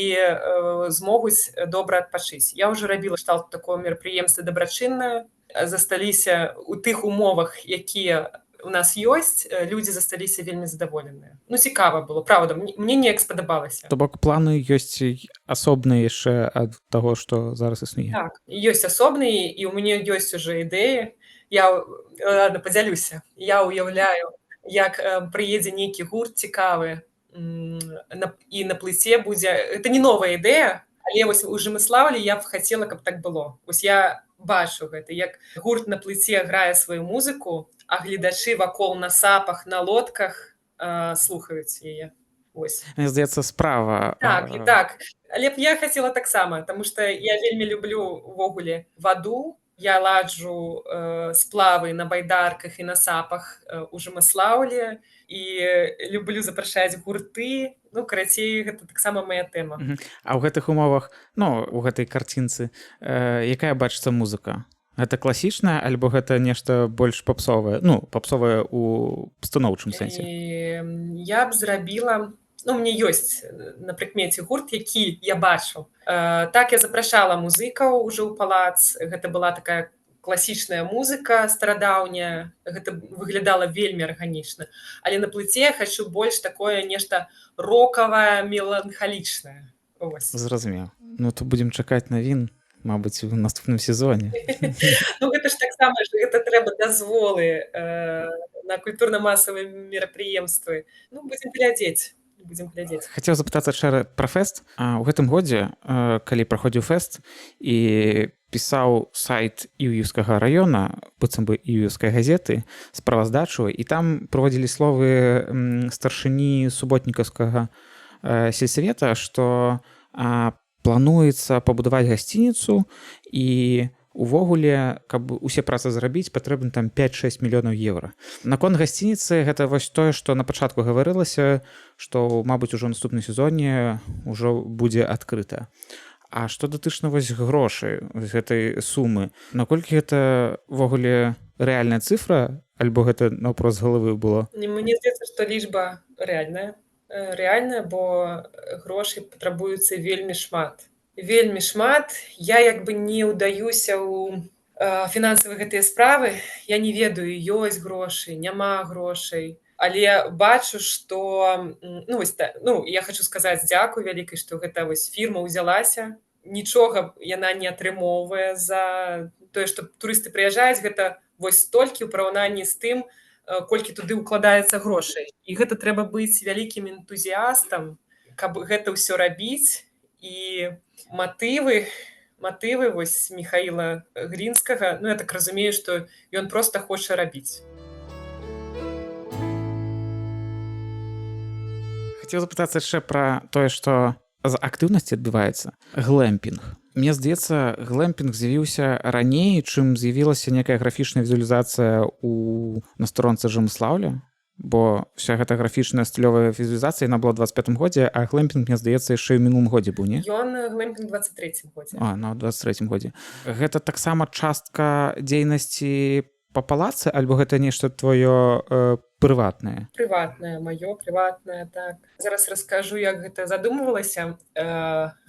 змогуць добра адпачыць. Я ўжо рабіла кшталту такое мерапрыемства дабрачыннае, засталіся ў тых умовах, якія у нас ёсць, людзі засталіся вельмі задаволеныя. Ну, цікава было, праўда, мне неяк спадабалася. То бок планы ёсць асобныя яшчэ ад таго, што зараз існуе. Так, ёсць асобныя, і ў мяне ёсць уже ідэі. Я ладно, падзялюся. Я ўяўляю, як прыедзе нейкі гурт цікавы, і на плыце будзе. Гэта не новая ідэя, але вось у Жымыслаўлі я б хацела, каб так было. Вось я бачу гэта, як гурт на плыце грае сваю музыку, а гледачы вакол на сапах, на лодках слухаюць яе. Ось. Мне здаецца, справа. Так, і так. Але б я хацела таксама, таму што я вельмі люблю ўвогуле ваду. Я ладжу сплавы на байдарках і на сапах у Жымыслаўлі і люблю запрашаць гурты. Ну, карацей, гэта таксама мая тэма. А ў гэтых умовах, ну, у гэтай карцінцы, якая бачыцца музыка? Гэта класічная, альбо гэта нешта больш папсовае? Ну, папсовае ў станоўчым сэнсе. Я б зрабіла... Ну, мне ёсць на прыкмеце гурт, які я бачу. Так, я запрашала музыкаў ужо ў палац. Гэта была такая класічная музыка старадаўняя. Гэта выглядала вельмі арганічна. Але на плыце я хачу больш такое нешта рокавае, меланхалічнае. Зразумеў. Ну, то будзем чакаць навін, мабыць, у наступным сезоне. Ну, гэта ж таксама, гэта трэба дазволы на культурна-масавыя мерапрыемствы. Ну, будзем глядзець. Хацеў запытацца яшчэ пра фэст. У гэтым годзе, калі праходзіў фэст і пісаў сайт Іўеўскага раёна, быццам бы Іўеўскай газеты, справаздачу, і там прыводзілі словы старшыні суботнікаўскага сельсавета, што плануецца пабудаваць гасцініцу і увогуле, каб усе працы зрабіць, патрэбна там 5-6 мільёнаў еўра. Наконт гасцініцы гэта вось тое, што на пачатку гаварылася, што, мабыць, ужо ў наступным сезоне ўжо будзе адкрыта. А што датычна вось грошай, вось гэтай сумы, наколькі гэта ўвогуле рэальная цифра, альбо гэта наўпрост з галавы было? Мне здаецца, што лічба рэальная. Рэальная, бо грошай патрабуецца вельмі шмат. Вельмі шмат. Я як бы не ўдаюся ў фінансавыя гэтыя справы. Я не ведаю, ёсць грошы, няма грошай. Але бачу, што... Ну, я хочу сказаць дзякуй вялікай, што гэта вось фірма ўзялася. Нічога яна не атрымоўвае за тое, што турысты прыязджаюць. Гэта вось столькі ў параўнанні з тым, колькі туды ўкладаецца грошай. І гэта трэба быць вялікім энтузіястам, каб гэта ўсё рабіць. І матывы вось Міхаіла Грінскага, ну, я так разумею, што ён проста хоча рабіць. Хацеў запытацца яшчэ пра тое, што з актыўнасці адбываецца глэмпінг. Мне здаецца, глэмпінг з'явіўся раней, чым з'явілася некая графічная візуалізацыя на старонцы Жымыслаўля, бо вся гэта графічная стылёвая візуалізацыя, яна была ў 25-м годзе, а глэмпінг, мне здаецца, яшчэ ў мінулым годзе быў, не? Ён глэмпінг ў 23-м годзе. Ну, ў 23-м годзе. Гэта таксама частка дзейнасці па палацы, альбо гэта нешта твоё прыватнае? Прыватнае, маё прыватнае, так. Зараз раскажу, як гэта задумвалася.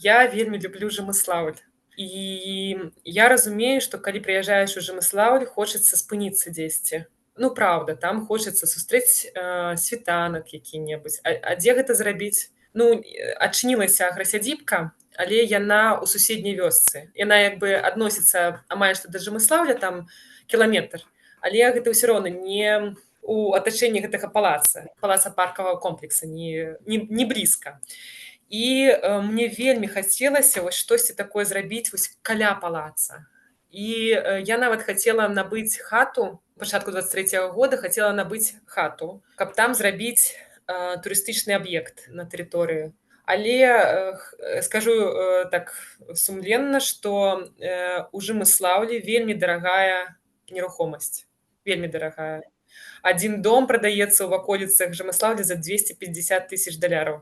Я вельмі люблю Жымыслаўль. І я разумею, што калі прыязджаеш у Жымыслаўль, хочацца спыніцца дзесьці. Ну, праўда, там хочацца сустрэць світанак які-небудзь. А дзе гэта зрабіць? Ну, адчынілася аграсядзібка, але яна ў суседняй вёсцы. Яна як бы адносіцца амаль што да Жымыслаўля, там кіламетр. Але гэта ўсё роўна не у атачэнні гэтага палаца паркавага комплекса, не блізка. І мне вельмі хацелася вось штосьці такое зрабіць вось каля палаца. І я нават хацела набыць хату пачатку 23-го года, хацела набыць хату, каб там зрабіць турыстычны аб'ект на тэрыторыі. Але скажу так сумленна, што у Жымыслаўлі вельмі дарагая нерухомасць, вельмі дарагая. Адзін дом прадаецца ў ваколіцах Жымыслаўля за $250,000.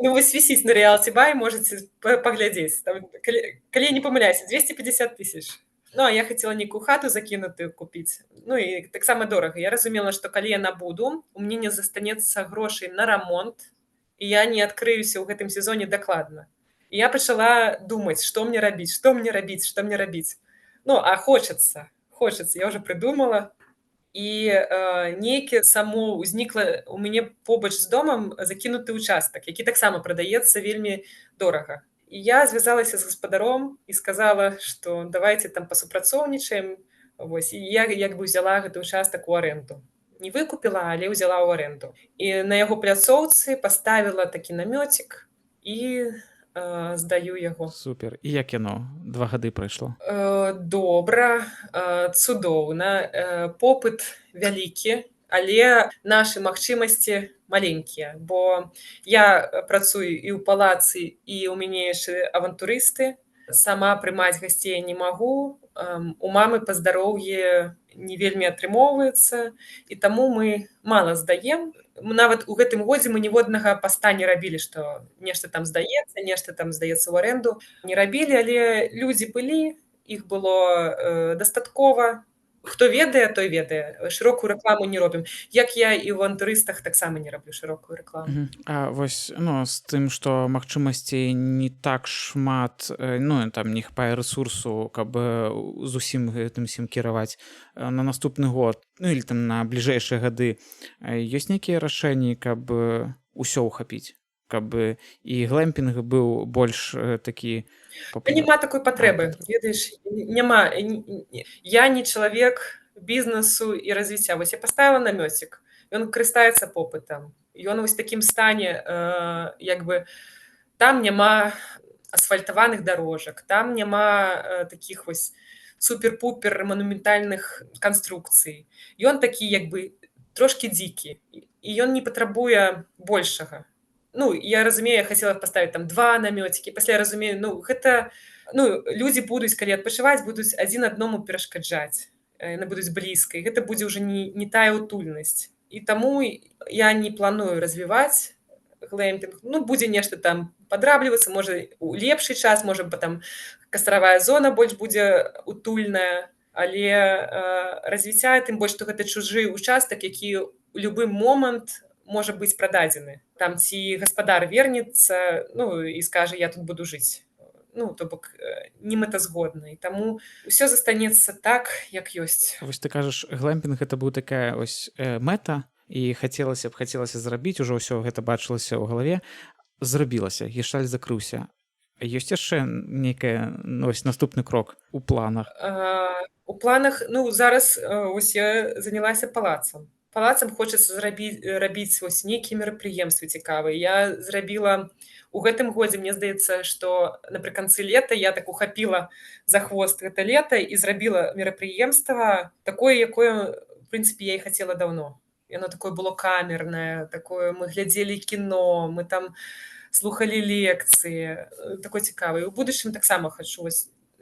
Ну, вось вісіць на Realty.Buy, можаце паглядзець. Там, калі я не памыляюся, 250,000. Ну, а я хацела нейкую хату закінутую купіць. Ну, і таксама дорага. Я разумела, што калі я набуду, у мяне не застанецца грошай на рамонт, і я не адкрыюся ў гэтым сезоне дакладна. І я пачала думаць, што мне рабіць. Ну, а хочацца. Я ўжо прыдумала. І нейкі само ўзнікла у мяне побач з домам закінуты ўчастак, які таксама прадаецца вельмі дорага. І я звязалася з гаспадаром і сказала, што давайце там пасупрацоўнічаем. Вось, і я як бы ўзяла гэты ўчастак у арэнду. Не выкупіла, але ўзяла ў арэнду. І на яго пляцоўцы паставіла такі намёцік і здаю яго. Супер. І як яно 2 гады прайшло? Добра, цудоўна. Попыт вялікі, але нашы магчымасці маленькія, бо я працую і ў палацы, і ў мяне яшчэ авантурысты. Сама прымаць гасцей не магу. У мамы па здароўі не вельмі атрымоўваецца, і таму мы мала здаем. Нават у гэтым годзе мы ніводнага паста не рабілі, што нешта там здаецца ў арэнду. Не рабілі, але людзі былі, іх было дастаткова. Хто ведае, той ведае. Шырокую рэкламу не робім. Як я і ў авантурыстах таксама не раблю шырокую рэкламу. А вось, з тым, што магчымасцей не так шмат, там не хапае рэсурсу, каб з усім гэтым усім кіраваць на наступны год, или там на бліжэйшыя гады, ёсць нейкія рашэнні, каб усё ўхапіць? Каб і глэмпінг быў больш такі... Няма такой патрэбы, ведаеш, няма. Я не чалавек бізнесу і развіцця. Вось я паставіла намёцік, ён карыстаецца попытам. Ён вось такім стане, як бы, там няма асфальтаваных дарожак, там няма такіх вось супер-пупер манументальных канструкцый. Ён такі, як бы, трошкі дзікі, і ён не патрабуе большага. Ну, я разумею, я хацела паставіць там 2 намёцікі, пасля разумею, гэта, людзі будуць, калі адпачываць, будуць адзін аднаму перашкаджаць, яны будуць блізка, і гэта будзе ўжо не тая утульнасць. І таму я не планую развіваць глэмпінг. Будзе нешта там падраблівацца, можа, у лепшы час, можа, там кастравая зона больш будзе утульная, але развіцця, тым больш, што гэта чужы ўчастак, які ў любы момант можа быць прададзены. Там ці гаспадар вернецца, і скажа, я тут буду жыць. То бок, не мэтазгодна. І таму ўсё застанецца так, як ёсць. Вось ты кажаш, глэмпінг гэта быў такая ось мэта, і хацелася зрабіць, ужо ўсё гэта бачылася ў галаве, зрабілася, гештальт закрыўся. Ёсць яшчэ нейкая наступны крок у планах? У планах, зараз ось я занялася палацам. Палацам хочацца рабіць вось нейкія мерапрыемствы цікавыя. Я зрабіла у гэтым годзе, мне здаецца, што напрыканцы лета я так ухапіла за хвост гэта лета і зрабіла мерапрыемства такое, якое, в прынцыпе, я і хацела даўно. Яно такое было камернае, такое мы глядзелі кіно, мы там слухалі лекцыі, такое цікавае. У будучым таксама хачу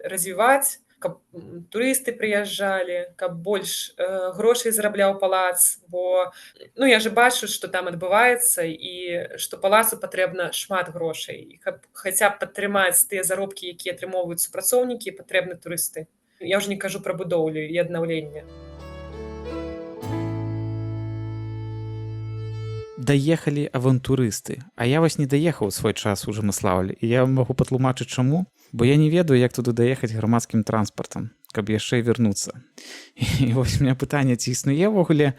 развіваць, каб турысты прыязджалі, каб больш грошай зарабляў палац, бо я же бачу, што там адбываецца і што палацу патрэбна шмат грошай. І каб хаця б падтрымаць тыя заробкі, якія атрымоўваюць супрацоўнікі, патрэбны турысты. Я ўжо не кажу пра будоўлю і аднаўленне. Даехалі авантурысты, а я вось не даехаў свой час у Жымыслаўлі, і я магу патлумачыць чаму, бо я не ведаю, як туды даехаць грамадскім транспартам, каб яшчэ і вярнуцца. І вось у меня пытанне, ці існуе ўвогуле,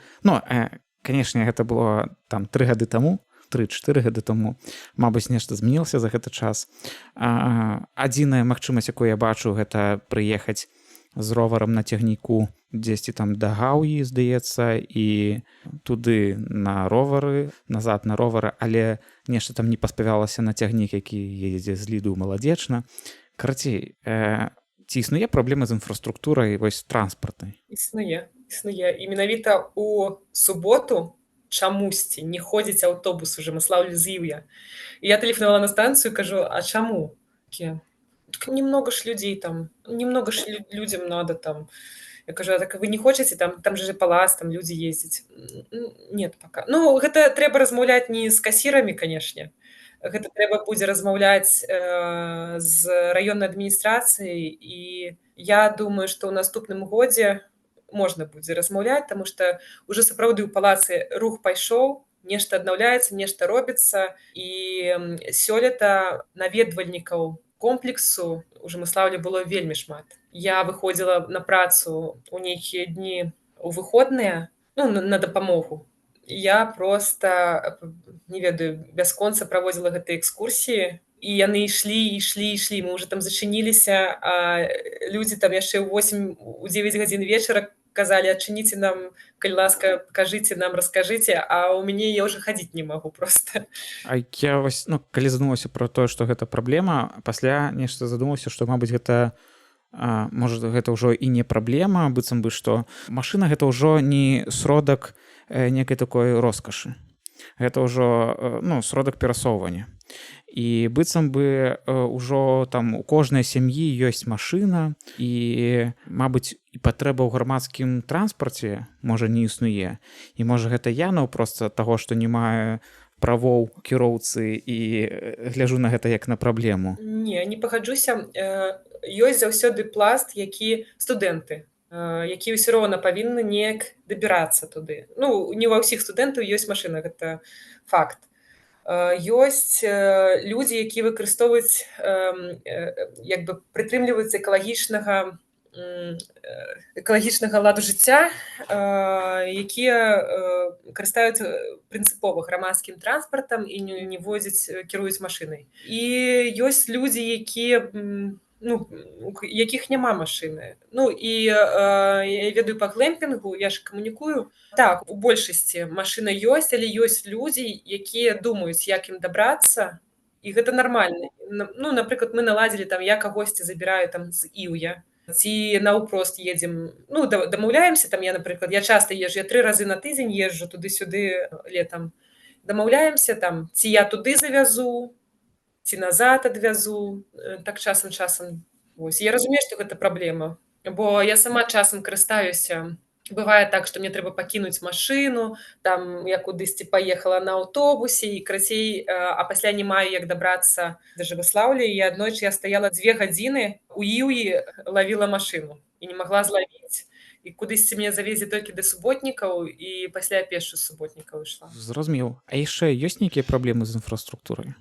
канешне, гэта было там 3 гады таму, 3-4 гады таму, мабыць, нешта змянілася за гэты час. Адзіная магчымасць, якую я бачу, гэта прыехаць з роварам на цягніку дзесьці там да Гаўі, здаецца, і туды на ровары, назад на ровары, але нешта там не паспявалася на цягнік, які едзе з Ліду Маладзечна. Карацей, ці існуе праблема з інфраструктурай вось транспартнай? Існуе. І менавіта ў суботу чамусьці не ходзіць аўтобус у Жамыслаўле з Іўя. І я тэлефанавала на станцыю, кажу: «А чаму?» Такія: «Так немного ж людзей там, немного ж людзям надо там». Я кажу: «А так вы не хочаце там же палац, там людзі ездзяць». Нет пока. Ну, гэта трэба размаўляць не з касірамі, канешне. Гэта трэба будзе размаўляць з раённай адміністрацыяй, і я думаю, што ў наступным годзе можна будзе размаўляць, таму што ўжо сапраўды ў палацы рух пайшоў, нешта аднаўляецца, нешта робіцца, і сёлета наведвальнікаў комплексу ў Жамыслаўлі было вельмі шмат. Я выходзіла на працу ў нейкія дні ў выходныя, ну, на дапамогу. Я проста, не ведаю, бясконца праводзіла гэтыя экскурсіі, і яны ішлі. Мы ўжо там зачыніліся, а людзі там яшчэ ў 8, у 9 гадзін вечара казалі: «Адчыніце нам, калі ласка, пакажыце нам, раскажыце», а ў мяне я ўжо хадзіць не магу проста. А я вось, ну, калі задумаўся пра тое, што гэта праблема, пасля нешта задумаўся, што, мабыць, гэта можа, гэта ўжо і не праблема, быццам бы, што машына гэта ўжо не сродак некай такой роскашы. Гэта ўжо, ну, сродак перасоўвання. І быццам бы ўжо там у кожнай сям'і ёсць машына, і, мабыць, і патрэба ў грамадскім транспарце можа не існуе. І можа гэта я наўпрост таго, што не маю правоў кіроўцы і гляджу на гэта як на праблему. Не пагаджуся. Ёсць заўсёды пласт, які студэнты, які ўсё роўна павінны неяк дабірацца туды. Ну, не ва ўсіх студэнтаў ёсць машына, гэта факт. Ёсць людзі, якія выкарыстоўваюць, як бы прытрымліваюцца экалагічнага ладу жыцця, якія карыстаюцца прынцыпова грамадскім транспартам і не возяць, кіруюць машынай. І ёсць людзі, якія, ну, у якіх няма машыны. Ну, і я ведаю па глэмпінгу, я ж камунікую. Так, у большасці машына ёсць, але ёсць людзі, якія думаюць, як ім дабрацца, і гэта нармальна. Ну, напрыклад, мы наладзілі там, я кагосьці забіраю там з Іўя, ці наўпрост едзем, ну, дамаўляемся там, я часта езжу, я 3 разы на тыдзень езджу туды-сюды летам. Дамаўляемся там, ці я туды завязу, ці назад адвязу, так часам. Вось. Я разумею, што гэта праблема, бо я сама часам карыстаюся. Бывае так, што мне трэба пакінуць машыну, там я кудысьці паехала на аўтобусе, і крацей, а пасля не маю як дабрацца да Жамыслаўля, і аднойчы я стаяла 2 гадзіны у Іўі, лавіла машыну і не магла злавіць. І кудысьці мяне завезлі толькі да суботнікаў, і пасля пешшу з суботнікаў ішла. Зразумеў. А яшчэ ёсць нейкія праблемы з інфраструктурай?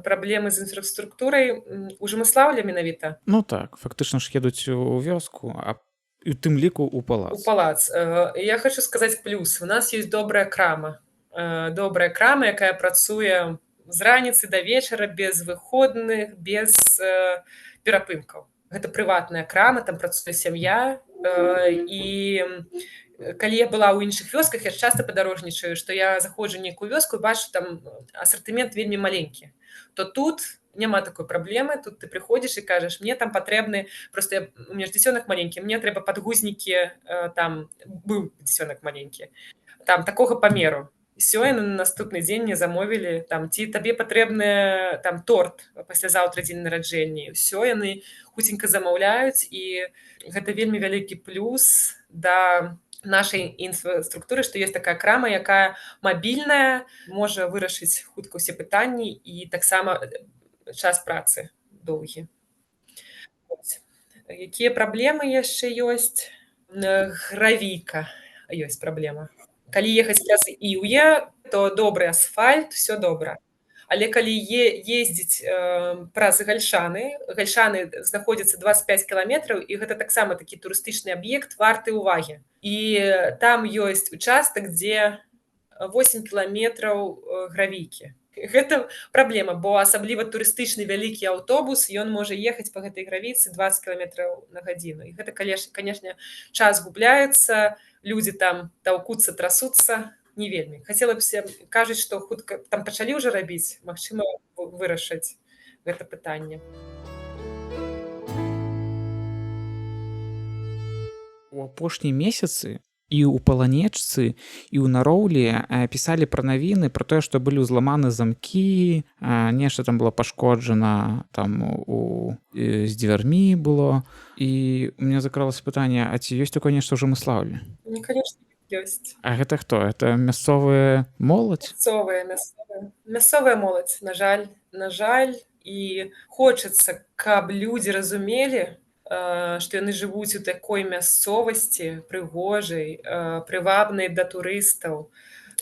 Праблемы з інфраструктурай у Жамыслаўля менавіта? Ну так, фактычна ж едуць у вёску, а і у тым ліку ў палац. У палац. Я хочу сказаць плюс. У нас ёсць добрая крама. Добрая крама, якая працуе з раніцы да вечара, без выходных, без перапынкаў. Гэта прыватная крама, там працуе сям'я. І калі я была ў іншых вёсках, я часта падарожнічаю, што я заходжу нейкую вёску і бачу, там асартымент вельмі маленькі. То тут няма такой праблемы, тут ты прыходзіш і кажаш: «Мне там патрэбны, проста у меня ж дзіцёнак маленькі, мне трэба падгузнікі, там быў дзіцёнак маленькі, там такога памеру». Сёння на наступны дзень мне замовілі, там, ці табе патрэбны там торт, паслязаўтра дзень нараджэння. Усё яны хуценька замаўляюць, і гэта вельмі вялікі плюс да нашай інфраструктуры, што ёсць такая крама, якая мабільная, можа вырашыць хутка ўсе пытанні, і таксама час працы доўгі. Якія праблемы яшчэ ёсць? Гравійка ёсць праблема. Калі ехаць праз Іўе, то добры асфальт, усё добра. Але калі ездзіць праз Гальшаны знаходзяцца 25 кіламетраў, і гэта таксама такі турыстычны аб'ект, варты ўвагі. І там ёсць участак, дзе 8 кіламетраў гравійкі. Гэта праблема, бо асабліва турыстычны вялікі аўтобус, ён можа ехаць па гэтай гравіцы 20 кіламетраў на гадзіну. І гэта, канешне, час губляецца, людзі там таўкуцца, трасуцца, не вельмі. Хацела б кажуць, што хутка там пачалі ўжо рабіць, магчыма, вырашаць гэта пытанне. У апошнія месяцы і ў паланечцы і ў нароўлі пісалі пра навіны пра тое, што былі ўзламаны замкі, нешта там было пашкоджана там з дзвярмі было. І у меня закралася пытанне, а ці ёсць такое нешта ў Жамыслаўлі? Ну, канешне, ёсць. А гэта хто? Это мясцовая моладзь? Мясцовая моладзь, на жаль, і хочацца, каб людзі разумелі, што яны жывуць у такой мясцовасці прыгожай, прывабнай да турыстаў,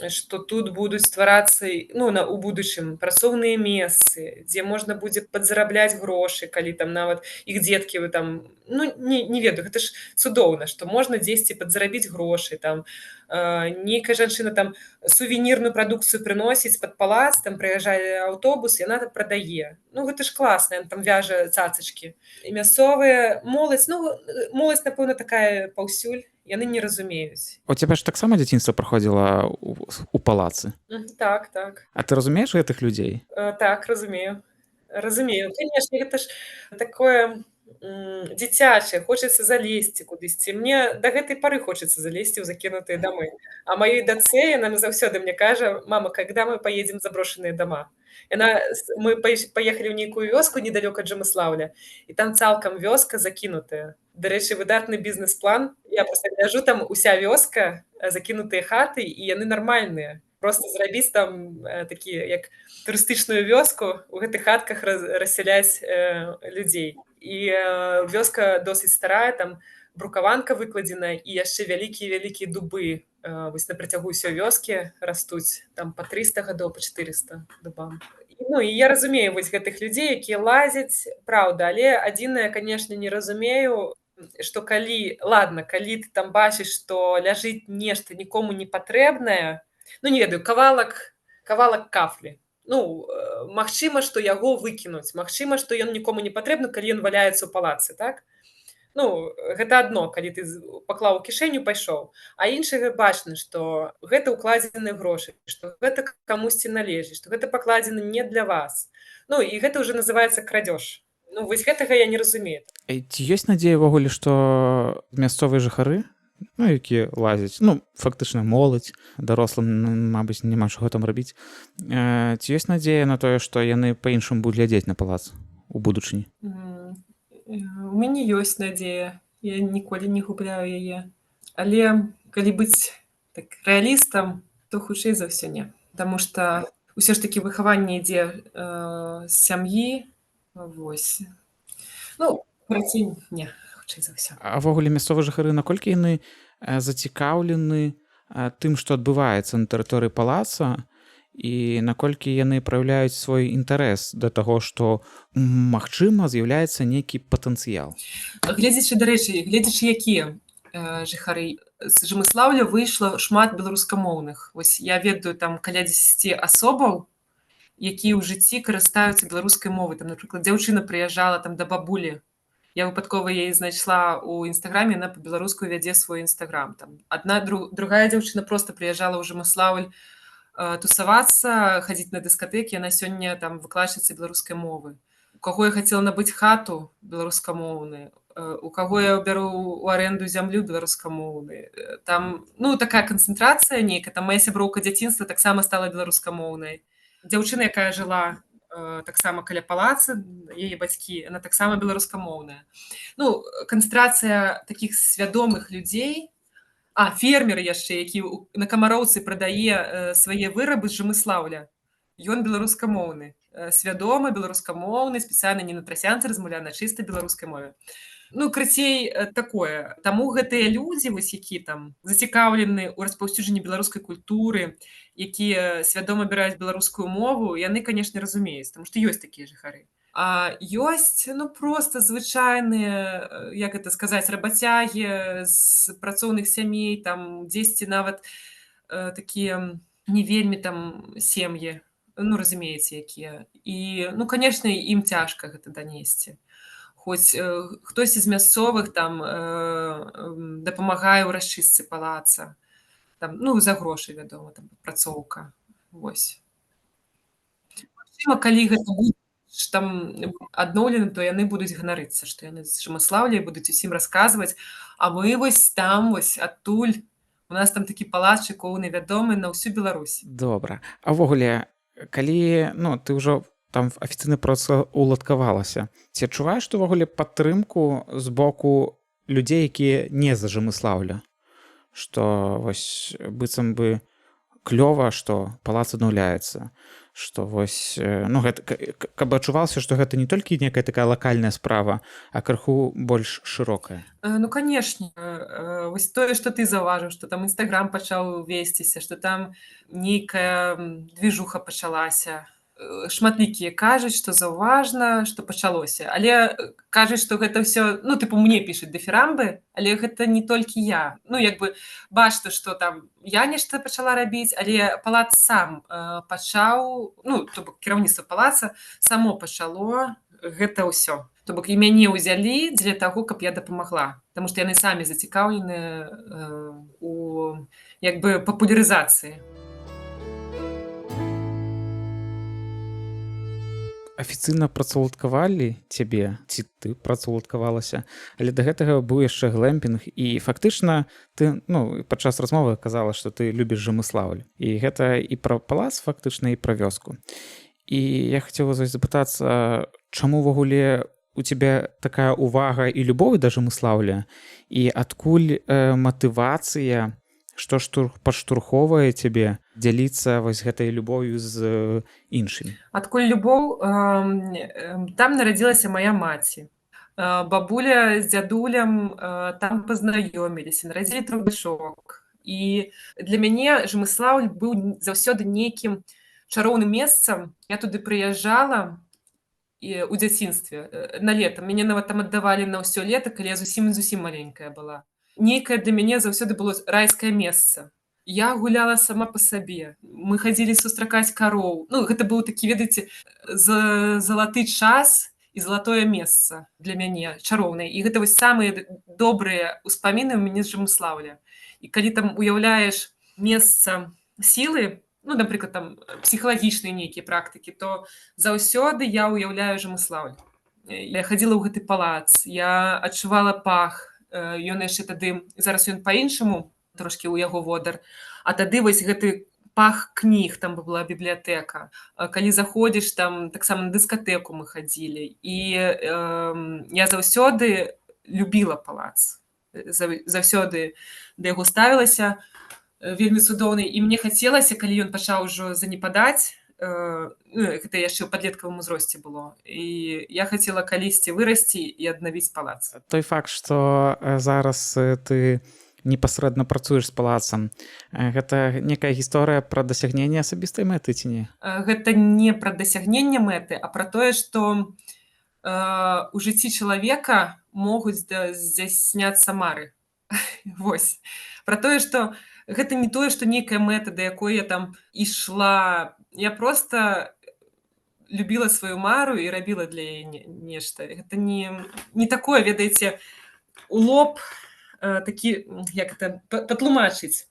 што тут будуць стварацца у будучым працоўныя месцы, дзе можна будзе падзарабляць грошы, калі там нават іх дзеткі вы там не ведаю, гэта ж цудоўна, што можна дзесьці падзарабіць грошы там. Нейкая жанчына там сувенірную прадукцыю прыносіць пад палац, там прыязджае аўтобус, яна там прадае. Гэта ж класна, яна там вяжа цацачкі. І мясцовая моладзь, моладзь, напэўна, такая паўсюль, яны не разумеюць. У цябе ж таксама дзяцінства праходзіла у палацы? Так. А ты разумееш гэтых людзей? Так, разумею. Канешне, гэта ж такое дзіцячае, хочацца залезці кудысьці. Мне да гэтай пары хочацца залезці ў закінутыя дамы. А маёй дачцэ, яна заўсёды мне кажа: «Мама, когда мы поедем в заброшеныя дома?» Мы паехалі ў нейкую вёску недалёка ад Жамыслаўля, і там цалкам вёска закінутая. Дарэчы, выдатны бізнес-план. Я проста гляджу, там уся вёска, закінутыя хаты, і яны нармальныя. Просто зрабіць там такія, як турыстычную вёску, у гэтых хатках рассяляць людзей. І вёска досыць старая, там брукаванка выкладзена, і яшчэ вялікія дубы вось на працягу ўсёй вёскі растуць, там па 300 гадоў, па 400 дубам. І я разумею вось гэтых людзей, якія лазяць, праўда, але адзінае, канешне, не разумею, што калі ты там бачыш, што ляжыць нешта нікому не патрэбнае, не ведаю, кавалак кафлі. Магчыма, што яго выкінуць, магчыма, што ён нікому не патрэбны, калі ён валяецца ў палацы, так? Гэта адно, калі ты паклаў у кішэню, пайшоў. А іншага бачна, што гэта ўкладзеныя грошы, што гэта камусьці належыць, што гэта пакладзена не для вас. І гэта ўжо называецца крадзеж. Вось гэтага я не разумею. Ці ёсць надзея ўвогуле, што мясцовыя жыхары, якія лазяць, фактычна моладзь, дарослым, мабыць, няма чаго там рабіць. Ці ёсць надзея на тое, што яны па-іншаму будуць глядзець на палац у будучыні? У мяне ёсць надзея. Я ніколі не губляю яе. Але калі быць так рэалістам, то хутчэй за ўсё не. Таму што ўсё ж такі выхаванне ідзе з сям'і. Вось. Працень не. А ўвогуле мясцовыя жыхары, наколькі яны зацікаўлены тым, што адбываецца на тэрыторыі палаца, і наколькі яны праяўляюць свой інтарэс да таго, што, магчыма, з'яўляецца нейкі патэнцыял? Гледзячы, якія жыхары. З Жамыслаўля выйшла шмат беларускамоўных. Вось я ведаю там каля 10 асобаў, якія ў жыцці карыстаюцца беларускай мовай. Там, напрыклад, дзяўчына прыязджала там да бабулі. Я выпадкова яе знайшла ў інстаграме, яна па-беларуску вядзе свой інстаграм. Другая дзяўчына проста прыязджала ў Жамыслаўль тусавацца, хадзіць на дыскатэкі, яна сёння там выкладчыца беларускай мовы. У каго я хацела набыць хату беларускамоўную, у каго я бяру ў арэнду зямлю беларускамоўную. Там, такая канцэнтрацыя нейкая, там мая сяброўка дзяцінства таксама стала беларускамоўнай. Дзяўчына, якая жыла таксама каля палаца, яе бацькі, яна таксама беларускамоўная. Канцэнтрацыя такіх свядомых людзей. Фермер яшчэ, які на Камароўцы прадае свае вырабы з Жамыслаўля. Ён беларускамоўны. Свядома беларускамоўны, спецыяльна не на трасянцы размаўляе, на чыста беларускай мове. Крыцей такое. Таму гэтыя людзі, вось які там зацікаўлены ў распаўсюджанні беларускай культуры, якія свядома абіраюць беларускую мову, яны, канешне, разумеюць, таму што ёсць такія жыхары. А ёсць, проста звычайныя, як гэта сказаць, рабацягі з працоўных сямей, там дзесьці нават такія не вельмі там сем'і. ну, разумееце, якія. І, ну, канешне, ім цяжка гэта данесці. Хоць хтосьці з мясцовых там дапамагае ў расчыстцы палаца, там, ну, за грошы, вядома, там працоўка. Вось. Магчыма, калі гэта будзе там адноўлена, то яны будуць ганарыцца, што яны з Жамаслаўля і будуць усім расказваць, а мы вось там вось адтуль, у нас там такі палац шыкоўны, вядомы на ўсю Беларусь. Добра. А ўвогуле, калі ну, ты ўжо там афіцыйна працаўладкавалася, ці адчуваеш ты ўвогуле падтрымку з боку людзей, якія не за Жамыслаўля? Што вось быццам бы клёва, што палац аднаўляецца, што вось ну, гэта, каб адчувалася, што гэта не толькі некая такая лакальная справа, а крыху больш шырокая. Ну, канешне, вось тое, што ты заўважыў, што там Інстаграм пачаў весціся, што там нейкая движуха пачалася. Шматлікія кажуць, што заўважна, што пачалося. Але кажуць, што гэта ўсё, ну, тыпу, мне пішуць дыфірамбы, але гэта не толькі я. Ну, як бы, бачна, што там я нешта пачала рабіць, але палац сам пачаў, ну, то бок кіраўніцтва палаца само пачало гэта ўсё. То бок і мяне ўзялі дзеля таго, каб я дапамагла. Таму што яны самі зацікаўлены у, як бы, папулярызацыі. Афіцыйна працаўладкавалі цябе, ці ты працаўладкавалася, але да гэтага быў яшчэ глэмпінг, і фактычна ты ну, падчас размовы казала, што ты любіш Жамыслаўль. І гэта і пра палац фактычна, і пра вёску. І я хацеў вас запытацца, чаму ўвогуле у цябе такая ўвага і любоў да Жамыслаўля, і адкуль матывацыя, што падштурхоўвае цябе дзяліцца вось гэтай любоўю з іншымі? Адкуль любоў? Там нарадзілася мая маці. Бабуля з дзядулем там пазнаёміліся, нарадзілі 3 дачок. І для мяне Жамыслаўль быў заўсёды нейкім чароўным месцам. Я туды прыязджала у дзяцінстве на лета. Мяне нават там аддавалі на ўсё лета, калі я зусім маленькая была. Нейкае для мяне заўсёды было райскае месца. Я гуляла сама па сабе. Мы хадзілі сустракаць кароў. Ну, гэта быў такі, ведаеце, залаты час і залатое месца для мяне, чароўнае. І гэта вось самыя добрыя ўспаміны ў мяне з Жамыслаўля. І калі там уяўляеш месца сілы, ну, напрыклад, там псіхалагічныя нейкія практыкі, то заўсёды я ўяўляю Жамыслаўль. Я хадзіла ў гэты палац, я адчувала пах. Ён яшчэ тады, зараз ён па-іншаму, трошкі ў яго водар, а тады вось гэты пах кніг, там была бібліятэка. Калі заходзіш, там таксама на дыскатэку мы хадзілі. І я заўсёды любіла палац. Заўсёды да яго ставілася вельмі цудоўны. І мне хацелася, калі ён пачаў ужо занепадаць, гэта яшчэ ў падлеткавым узросце было. І я хацела калісьці вырасці і аднавіць палац. Той факт, што зараз ты непасрэдна працуеш з палацам, гэта некая гісторыя пра дасягненне асабістай мэты ці не? Гэта не пра дасягненне мэты, а пра тое, што у жыцці чалавека могуць здзяйсняцца мары. Вось. Пра тое, што гэта не тое, што нейкая мэта, да якой я там ішла. Я проста любіла сваю мару і рабіла для яе нешта. Гэта не такое, ведаеце, у лоб такі, як это, патлумачыць,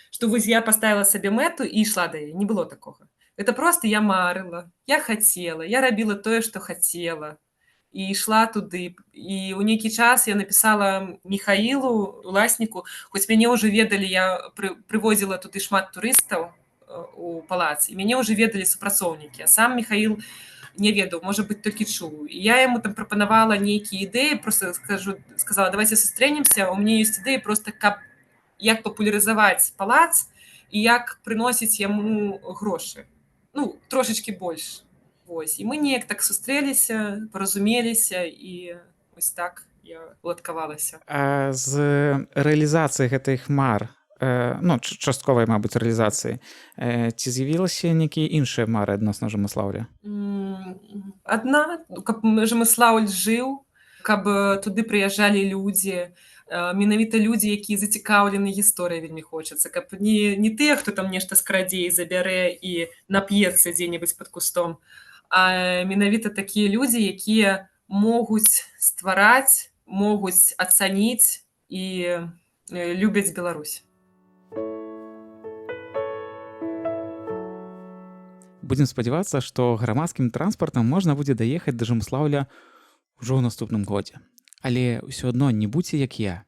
што вось я паставіла сабе мэту і ішла да яе. Не было такога. Гэта проста я марыла, я хацела, я рабіла тое, што хацела. І ішла туды. І ў нейкі час я напісала Міхаілу, уласніку, хоць мяне ўжо ведалі, я прывозіла туды шмат турыстаў у палац, і мяне ўжо ведалі супрацоўнікі. А сам Міхаіл не ведаў, можа быць, толькі чуў. І я яму там прапанавала нейкія ідэі, проста сказала, давайте сустрэнемся, у мяне ёсць ідэі проста, каб як папулярызаваць палац і як прыносіць яму грошы. Ну, трошачкі больш. Вось. І мы неяк так сустрэліся, паразумеліся, і вось так я уладкавалася. А з рэалізацыі гэтых мар, ну, частковай, мабыць, рэалізацыі, ці з'явілася нейкія іншыя мары адносна Жамыслаўля? Адна, каб Жамыслаўль жыў, каб туды прыязджалі людзі. Менавіта людзі, якія зацікаўлены гісторыяй вельмі хочацца, каб не тыя, хто там нешта скрадзе і забярэ і нап'ецца дзе-небудзь пад кустом, а менавіта такія людзі, якія могуць ствараць, могуць ацаніць і любяць Беларусь. Будзем спадзявацца, што грамадскім транспартам можна будзе даехаць да Жамыслаўля ўжо ў наступным годзе. Але ўсё адно не будзьце як я.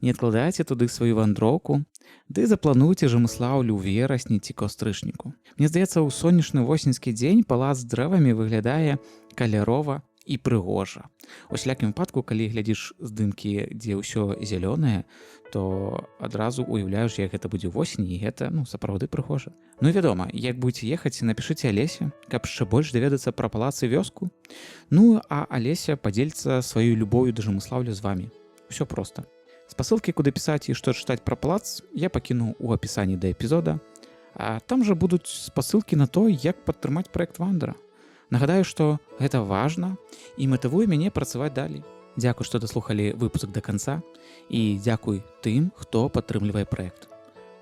Не адкладайце туды сваю вандроўку, ды заплануйце Жамыслаўлю ў верасні ці кастрычніку. Мне здаецца, ў сонечны восеньскі дзень палац з дрэвамі выглядае калярова і прыгожа. У усялякім выпадку, калі глядзіш здымкі, дзе ўсё зялёнае, то адразу уяўляеш, як гэта будзе восень, і гэта сапраўды прыгожа. Ну і вядома, як будзеце ехаць, напішыце Алесе, каб яшчэ больш даведацца пра палац і вёску. Ну, а Алеся падзеліцца сваёй любоўю да Жамыслаўля з вамі. Усё проста. Спасылкі, куды пісаць і што чытаць пра палац, я пакіну ў апісанні да эпізода. А там жа будуць спасылкі на то, як падтрымаць праект Вандра. Нагадаю, што гэта важна і матывуе мяне працаваць далей. Дзякуй, што даслухалі выпуск да канца, і дзякуй тым, хто падтрымлівае праект.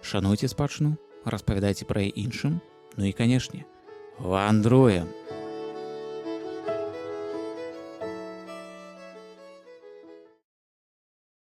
Шануйце спадчыну, распавядайце пра яе іншым, ну і, канешне, вандруем!